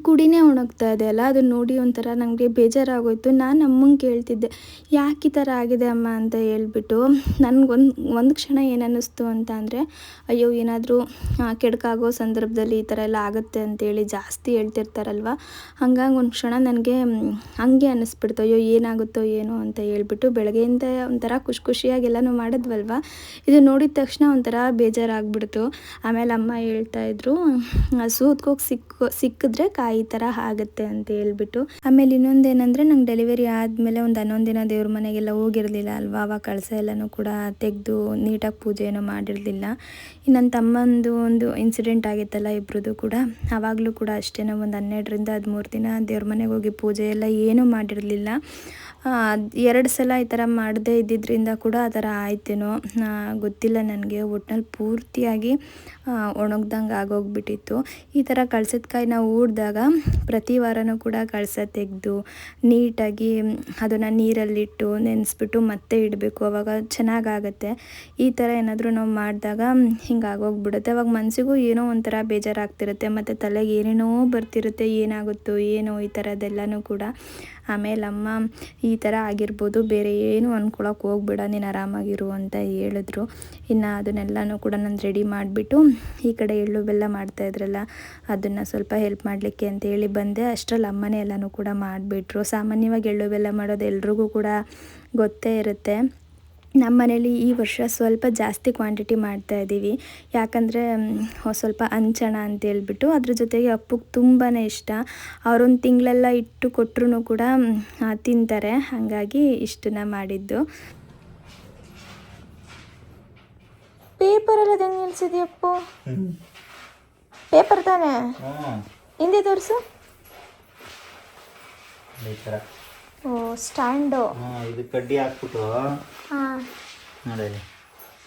ಕುಡಿನೇ ಒಣಗ್ತಾ ಇದೆ ಅಲ್ಲ, ಅದನ್ನು ನೋಡಿ ಒಂಥರ ನನಗೆ ಬೇಜಾರಾಗೋಯ್ತು. ನಾನು ಅಮ್ಮಂಗೆ ಕೇಳ್ತಿದ್ದೆ, ಯಾಕೆ ಈ ಥರ ಆಗಿದೆ ಅಮ್ಮ ಅಂತ ಹೇಳ್ಬಿಟ್ಟು. ನನಗೊಂದು ಕ್ಷಣ ಏನು ಅನ್ನಿಸ್ತು ಅಂತ ಅಂದರೆ, ಅಯ್ಯೋ ಏನಾದರೂ ಕೆಡಕಾಗೋ ಸಂದರ್ಭದಲ್ಲಿ ಈ ಥರ ಎಲ್ಲ ಆಗುತ್ತೆ ಅಂತೇಳಿ ಜಾಸ್ತಿ ಹೇಳ್ತಿರ್ತಾರಲ್ವ. ಹಾಗಾಗಿ ಒಂದು ಕ್ಷಣ ನನಗೆ ಹಂಗೆ ಅನ್ನಿಸ್ಬಿಡ್ತು, ಅಯ್ಯೋ ಏನಾಗುತ್ತೋ ಏನೋ ಅಂತ ಹೇಳ್ಬಿಟ್ಟು. ಬೆಳಗ್ಗೆಯಿಂದ ಒಂಥರ ಖುಷಿಯಾಗಿ ಎಲ್ಲನೂ ಮಾಡಿದ್ವಲ್ವ, ಇದು ನೋಡಿದ ತಕ್ಷಣ ಒಂಥರ ಬೇಜಾರಾಗ್ಬಿಡ್ತು. ಆಮೇಲೆ ಅಮ್ಮ ಹೇಳ್ತಾಯಿದ್ರು, ಸೂತ್ಕೋಗಿ ಸಿಕ್ಕಿದ್ರೆ ಕಾಯಿ ಥರ ಆಗುತ್ತೆ ಅಂತ ಹೇಳ್ಬಿಟ್ಟು. ಆಮೇಲೆ ಇನ್ನೊಂದೇನೆಂದರೆ, ನಂಗೆ ಡೆಲಿವರಿ ಆದಮೇಲೆ ಒಂದು 11 ದಿನ ದೇವ್ರ ಮನೆಗೆಲ್ಲ ಹೋಗಿರಲಿಲ್ಲ ಅಲ್ವಾ. ಆವಾಗ ಕಳಸ ಎಲ್ಲನೂ ಕೂಡ ತೆಗೆದು ನೀಟಾಗಿ ಪೂಜೆ ಏನೋ ಮಾಡಿರಲಿಲ್ಲ. ಇನ್ನು ನನ್ನ ತಮ್ಮಂದು ಒಂದು ಇನ್ಸಿಡೆಂಟ್ ಆಗಿತ್ತಲ್ಲ ಇಬ್ಬರದು ಕೂಡ, ಆವಾಗಲೂ ಕೂಡ ಅಷ್ಟೇ ಒಂದು 12ರಿಂದ 13 ದಿನ ದೇವ್ರ ಮನೆಗೆ ಹೋಗಿ ಪೂಜೆ ಎಲ್ಲ ಏನೂ ಮಾಡಿರಲಿಲ್ಲ. 2 ಸಲ ಈ ಥರ ಮಾಡದೇ ಇದ್ದಿದ್ದರಿಂದ ಕೂಡ ಆ ಥರ ಆಯ್ತೇನೋ ಗೊತ್ತಿಲ್ಲ ನನಗೆ. ಒಟ್ನಲ್ಲಿ ಪೂರ್ತಿಯಾಗಿ ಒಣಗ್ದಂಗೆ ಆಗೋಗ್ಬಿಟ್ಟಿತ್ತು. ಈ ಥರ ಕಳ್ಸದ ಕಾಯಿ ನಾವು ಊಡಿದಾಗ ಪ್ರತಿ ವಾರನೂ ಕೂಡ ಕಳಸ ತೆಗೆದು ನೀಟಾಗಿ ಅದನ್ನು ನೀರಲ್ಲಿಟ್ಟು ನೆನೆಸ್ಬಿಟ್ಟು ಮತ್ತೆ ಇಡಬೇಕು. ಅವಾಗ ಚೆನ್ನಾಗಾಗತ್ತೆ. ಈ ಥರ ಏನಾದರೂ ನಾವು ಮಾಡಿದಾಗ ಹಿಂಗಾಗೋಗ್ಬಿಡುತ್ತೆ. ಅವಾಗ ಮನಸ್ಸಿಗೂ ಏನೋ ಒಂಥರ ಬೇಜಾರಾಗ್ತಿರುತ್ತೆ ಮತ್ತು ತಲೆಗೆ ಏನೇನೋ ಬರ್ತಿರುತ್ತೆ, ಏನಾಗುತ್ತೋ ಏನೋ ಈ ಥರದ್ದೆಲ್ಲನೂ ಕೂಡ. ಆಮೇಲೆ ಅಮ್ಮ ಈ ಥರ ಆಗಿರ್ಬೋದು, ಬೇರೆ ಏನು ಅಂದ್ಕೊಳಕ್ಕೆ ಹೋಗ್ಬೇಡ, ನೀನು ಆರಾಮಾಗಿರು ಅಂತ ಹೇಳಿದ್ರು. ಇನ್ನು ಅದನ್ನೆಲ್ಲನೂ ಕೂಡ ನಾನು ರೆಡಿ ಮಾಡಿಬಿಟ್ಟು ಈ ಕಡೆ ಎಳ್ಳು ಬೆಲ್ಲ ಮಾಡ್ತಾಯಿದ್ರಲ್ಲ ಅದನ್ನು ಸ್ವಲ್ಪ ಹೆಲ್ಪ್ ಮಾಡಲಿಕ್ಕೆ ಅಂತೇಳಿ ಬಂದೆ. ಅಷ್ಟರಲ್ಲಿ ಅಮ್ಮನೇ ಎಲ್ಲನೂ ಕೂಡ ಮಾಡಿಬಿಟ್ರು. ಸಾಮಾನ್ಯವಾಗಿ ಎಳ್ಳು ಬೆಲ್ಲ ಮಾಡೋದು ಎಲ್ರಿಗೂ ಕೂಡ ಗೊತ್ತೇ ಇರುತ್ತೆ. ನಮ್ಮ ಮನೇಲಿ ಈ ವರ್ಷ ಸ್ವಲ್ಪ ಜಾಸ್ತಿ ಕ್ವಾಂಟಿಟಿ ಮಾಡ್ತಾಯಿದ್ದೀವಿ. ಯಾಕಂದರೆ ಸ್ವಲ್ಪ ಹಂಚೋಣ ಅಂತೇಳ್ಬಿಟ್ಟು. ಅದ್ರ ಜೊತೆಗೆ ಅಪ್ಪಗೆ ತುಂಬಾ ಇಷ್ಟ. ಅವರೊಂದು ತಿಂಗಳೆಲ್ಲ ಇಟ್ಟು ಕೊಟ್ಟರು ಕೂಡ ತಿಂತಾರೆ. ಹಾಗಾಗಿ ಇಷ್ಟನ್ನ ಮಾಡಿದ್ದು. ಪೇಪರೆಲ್ಲ ಹೆಂಗೆ ನಿಲ್ಸಿದ್ಯಪ್ಪ? ಪೇಪರ್ ತಾನೇ? ಹಿಂದೆ ತೋರಿಸು. ಓ ಸ್ಟ್ಯಾಂಡು. ಇದು ಕಡ್ಡಿ ಹಾಕ್ಬಿಟ್ಟು ನೋಡಿ,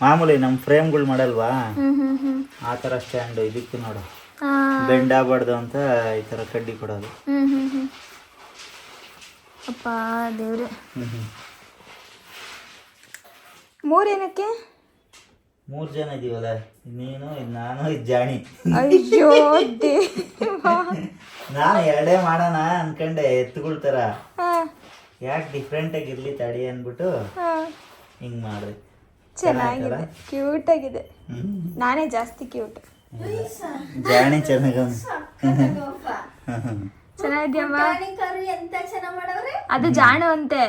ಮಾಮೂಲಿ ನಮ್ಮ ಫ್ರೇಮ್ಗಳು ಮಾಡಲ್ವಾ ಆ ಥರ ಸ್ಟ್ಯಾಂಡು. ಇದಕ್ಕೆ ನೋಡು ಬೆಂಡ್ ಆಗಬಾರ್ದು ಅಂತ ಈ ಥರ ಕಡ್ಡಿ ಕೊಡೋದು. ಅಪ್ಪ ದೇವ್ರೆ. 3 ಏನಕ್ಕೆ? 3 ಜನ ಇದೀವಲ್ಲ, ನೀನು ನಾನು ಜಾಣಿ. ಅಯ್ಯೋ ನಾನು 2 ಮಾಡೋಣ ಅನ್ಕಂಡೆ ಎತ್ತುಗಳ್ತಾರ, ಯಾಕೆ ಡಿಫ್ರೆಂಟ್ ಆಗಿರ್ಲಿ ತಡಿ ಅಂದ್ಬಿಟ್ಟು ಹಿಂಗ್ ಮಾಡಿದೆ. ಚೆನ್ನಾಗಿದೆ, ಕ್ಯೂಟ್ ಆಗಿದೆ. ನಾನೇ ಜಾಸ್ತಿ ಕ್ಯೂಟ್. ಜಾಣಿ ಚೆನ್ನಾಗ ಚೆನ್ನಾಗಿದ್ಯಮ್ಮ. ಅದು ಜಾಣು ಅಂತೆ,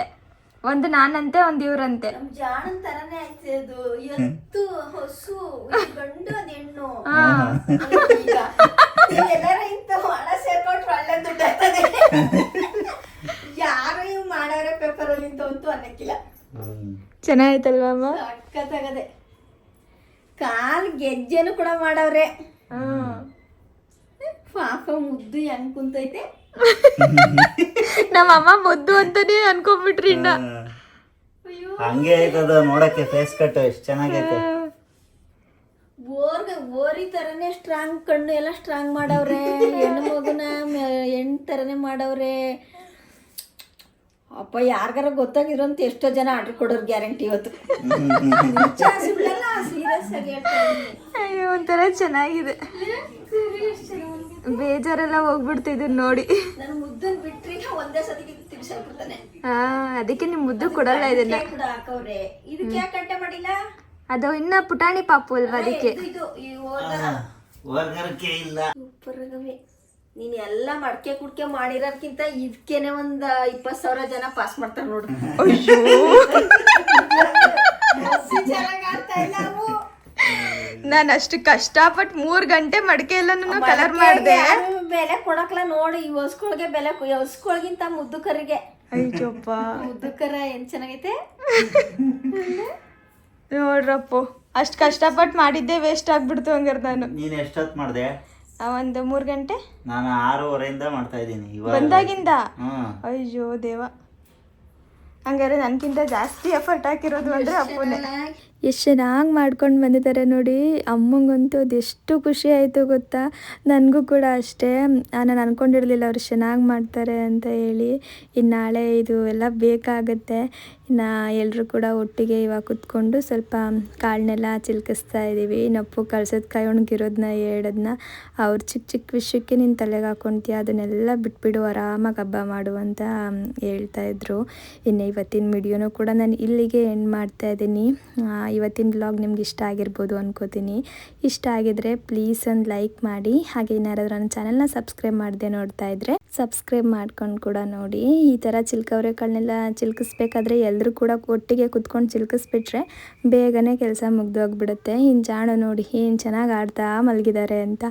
ಒಂದು ನಾನಂತೆ ಒಂದು ಇವ್ರಂತೆ. ಜಾಣನ್ ತರನೇ ಆಯ್ತು. ಎತ್ತು ಹೊಸು ಗಂಡು ಅದ್ ಹೆಣ್ಣು. ಎಲ್ಲಾರ ಇಂತ ಹಣ ಸೇರ್ಕೊಟ್ರು ಅಲ್ಲೇ ದುಡ್ಡು ಆಗ್ತದೆ. ಯಾರು ಇವ್ ಮಾಡವ್ರೆ ಪೇಪರ್ ಅಲ್ಲಿ ಅಂತೂ ಅನ್ನಕ್ಕಿಲ್ಲ. ಚೆನ್ನಾಯ್ತಲ್ವಾ ಅಮ್ಮ? ಸಕ್ಕತ್ತಾಗದೆ. ಕಾಲ್ ಗೆಜ್ಜೆನು ಕೂಡ ಮಾಡವ್ರೆ. ಪಾಪ ಮುದ್ದು ಹೆಂಗ್ ಕುಂತೈತೆ. ನಮ್ಮಮ್ಮ ಮುದ್ದು ಅಂತಾನೆ ಅನ್ಕೊಂಡ್ಬಿಟ್ರಿ. ಇನ್ನ ಹಂಗೆ ಐತದ ನೋಡಕ್ಕೆ. ಫೇಸ್ ಕಟ್ ಎಷ್ಟು ಚೆನ್ನಾಗೈತೆ. ಓರಿ ತರನೇ ಸ್ಟ್ರಾಂಗ್, ಕಣ್ಣು ಎಲ್ಲ ಸ್ಟ್ರಾಂಗ್ ಮಾಡವ್ರೆ. ಹೆಣ್ಣು ಮಗುನ ಹೆಣ್ಣು ತರನೇ ಮಾಡವ್ರೆ. ಅಪ್ಪ ಯಾರಿಗಾರ ಗೊತ್ತಾಗಿರೋ ಅಂತ ಎಷ್ಟೋ ಜನ ಆರ್ಡರ್ ಕೊಡೋರು ಗ್ಯಾರಂಟಿ ಇವತ್ತು. ಸೀರಿಯಸ್ ಆಗಿ ಹೇಳ್ತೀನಿ. ಅಯ್ಯೋ ಒಂಥರ ಚೆನ್ನಾಗಿದೆ. ಬೇಜಾರೆಲ್ಲ ಹೋಗ್ಬಿಡ್ತಿದ್ ನೋಡಿ. ನನ್ನ ಮುದ್ದನ್ ಬಿಟ್ರಿ ಒಂದೇ ಸತಿಗೆ ತಿರ್ಸಾಕ್ಬಿಡ್ತಾನೆ. ಅದಕ್ಕೆ ನಿಮ್ ಮುದ್ದು ಕೊಡಲ್ಲ ಇದನ್ನ. ಕೂಡ ಹಾಕವ್ರೆ. ಇದಕ್ಕೆ ಯಾಕೆ ಕಟ್ಟೆ ಮಾಡಿಲ್ಲ? ಅದು ಇನ್ನ ಪುಟಾಣಿ ಪಾಪು ಅಲ್ವಾ, ಅದಕ್ಕೆ. ಇದು ವರ್ಗರಕ್ಕೆ ಇಲ್ಲ. ಸೂಪರ್ ಆಗವೆ. ನೀನ್ ಎಲ್ಲ ಮಡ್ಕೆ ಕುಡ್ಕೆ ಮಾಡಿರೋದ್ಕಿಂತ ಇದಕ್ಕೇನೆ ಒಂದ್ 20,000 ಜನ ಪಾಸ್ ಮಾಡ್ತಾರೆ ನೋಡು. ನಾನು ಅಷ್ಟು ಕಷ್ಟಪಟ್ಟು 3 ಗಂಟೆ ಮಡಕೆ ಎಲ್ಲ ಕಲರ್ ಮಾಡಿದೆ. ಬೆಲೆ ಕೊಡಕ್ಲ ನೋಡಿ. ಈ ಹೊಸ್ಕೊಳ್ಗೆ ಬೆಲೆ, ಹೊಸ್ಕೊಳ್ಗಿಂತ ಮುದ್ದು ಕರಿಗೆ. ಅಯ್ಯಪ್ಪ, ಮುದ್ದು ಕರ ಏನ್ ಚೆನ್ನಾಗೈತೆ ನೋಡ್ರಪ್ಪ. ಅಷ್ಟು ಕಷ್ಟಪಟ್ಟು ಮಾಡಿದ್ದೆ ವೇಸ್ಟ್ ಆಗ್ಬಿಡ್ತು. ಹಂಗಾರೆ ನಾನು. ನೀನ್ ಎಷ್ಟೊತ್ತು ಮಾಡಿದೆ? ಒಂದು 3 ಗಂಟೆ. ನಾನು 6:30 ಮಾಡ್ತಾ ಇದ್ದೀನಿ ಬಂದಾಗಿಂದ. ಅಯ್ಯೋ ದೇವ, ಹಂಗಾರೆ ನನಗಿಂತ ಜಾಸ್ತಿ ಎಫರ್ಟ್ ಹಾಕಿರೋದು ಅಂದರೆ ಅಪ್ಪನೇ. ಎಷ್ಟು ಚೆನ್ನಾಗಿ ಮಾಡ್ಕೊಂಡು ಬಂದಿದ್ದಾರೆ ನೋಡಿ. ಅಮ್ಮಂಗಂತೂ ಅದೆಷ್ಟು ಖುಷಿ ಆಯಿತು ಗೊತ್ತಾ. ನನಗೂ ಕೂಡ ಅಷ್ಟೇ. ನಾನು ಅಂದ್ಕೊಂಡಿರಲಿಲ್ಲ ಅವ್ರು ಚೆನ್ನಾಗಿ ಮಾಡ್ತಾರೆ ಅಂತ ಹೇಳಿ. ಇನ್ನು ನಾಳೆ ಇದು ಎಲ್ಲ ಬೇಕಾಗತ್ತೆ. ಇನ್ನು ಎಲ್ಲರೂ ಕೂಡ ಒಟ್ಟಿಗೆ ಇವಾಗ ಕುತ್ಕೊಂಡು ಸ್ವಲ್ಪ ಕಾಳನ್ನೆಲ್ಲ ಚಿಲ್ಕಿಸ್ತಾ ಇದ್ದೀವಿ. ನಪ್ಪು ಕಳ್ಸೋದು ಕಾಯಿ ಒಣಗಿರೋದನ್ನ ಹೇಳೋದನ್ನ ಅವ್ರು ಚಿಕ್ಕ ಚಿಕ್ಕ ವಿಷಯಕ್ಕೆ ನೀನು ತಲೆಗೆ ಹಾಕ್ಕೊಳ್ತೀಯ, ಅದನ್ನೆಲ್ಲ ಬಿಟ್ಬಿಡು, ಆರಾಮಾಗಿ ಹಬ್ಬ ಮಾಡು ಅಂತ ಹೇಳ್ತಾಯಿದ್ರು. ಇನ್ನು ಇವತ್ತಿನ ವಿಡಿಯೋನೂ ಕೂಡ ನಾನು ಇಲ್ಲಿಗೆ ಎಂಡ್ ಮಾಡ್ತಾಯಿದ್ದೀನಿ. ಇವತ್ತಿನ ವ್ಲಾಗ್ ನಿಮ್ಗೆ ಇಷ್ಟ ಆಗಿರ್ಬೋದು ಅನ್ಕೋತೀನಿ. ಇಷ್ಟ ಆಗಿದ್ರೆ ಪ್ಲೀಸ್ ಒಂದು ಲೈಕ್ ಮಾಡಿ. ಹಾಗೆ ಇನ್ನಾರಾದ್ರೂ ನನ್ನ ಚಾನಲ್ನ ಸಬ್ಸ್ಕ್ರೈಬ್ ಮಾಡದೆ ನೋಡ್ತಾ ಇದ್ರೆ ಸಬ್ಸ್ಕ್ರೈಬ್ ಮಾಡ್ಕೊಂಡು ಕೂಡ ನೋಡಿ. ಈ ಥರ ಚಿಲ್ಕವ್ರೆಕಾಳನ್ನೆಲ್ಲ ಚಿಲ್ಕಿಸ್ಬೇಕಾದ್ರೆ ಎಲ್ಲರೂ ಕೂಡ ಒಟ್ಟಿಗೆ ಕುತ್ಕೊಂಡು ಚಿಲ್ಕಿಸ್ಬಿಟ್ರೆ ಬೇಗನೆ ಕೆಲಸ ಮುಗ್ದೋಗ್ಬಿಡುತ್ತೆ. ಇನ್ನು ಜಾಣ ನೋಡಿ ಏನು ಚೆನ್ನಾಗಿ ಆಡ್ತಾ ಮಲಗಿದ್ದಾರೆ ಅಂತ.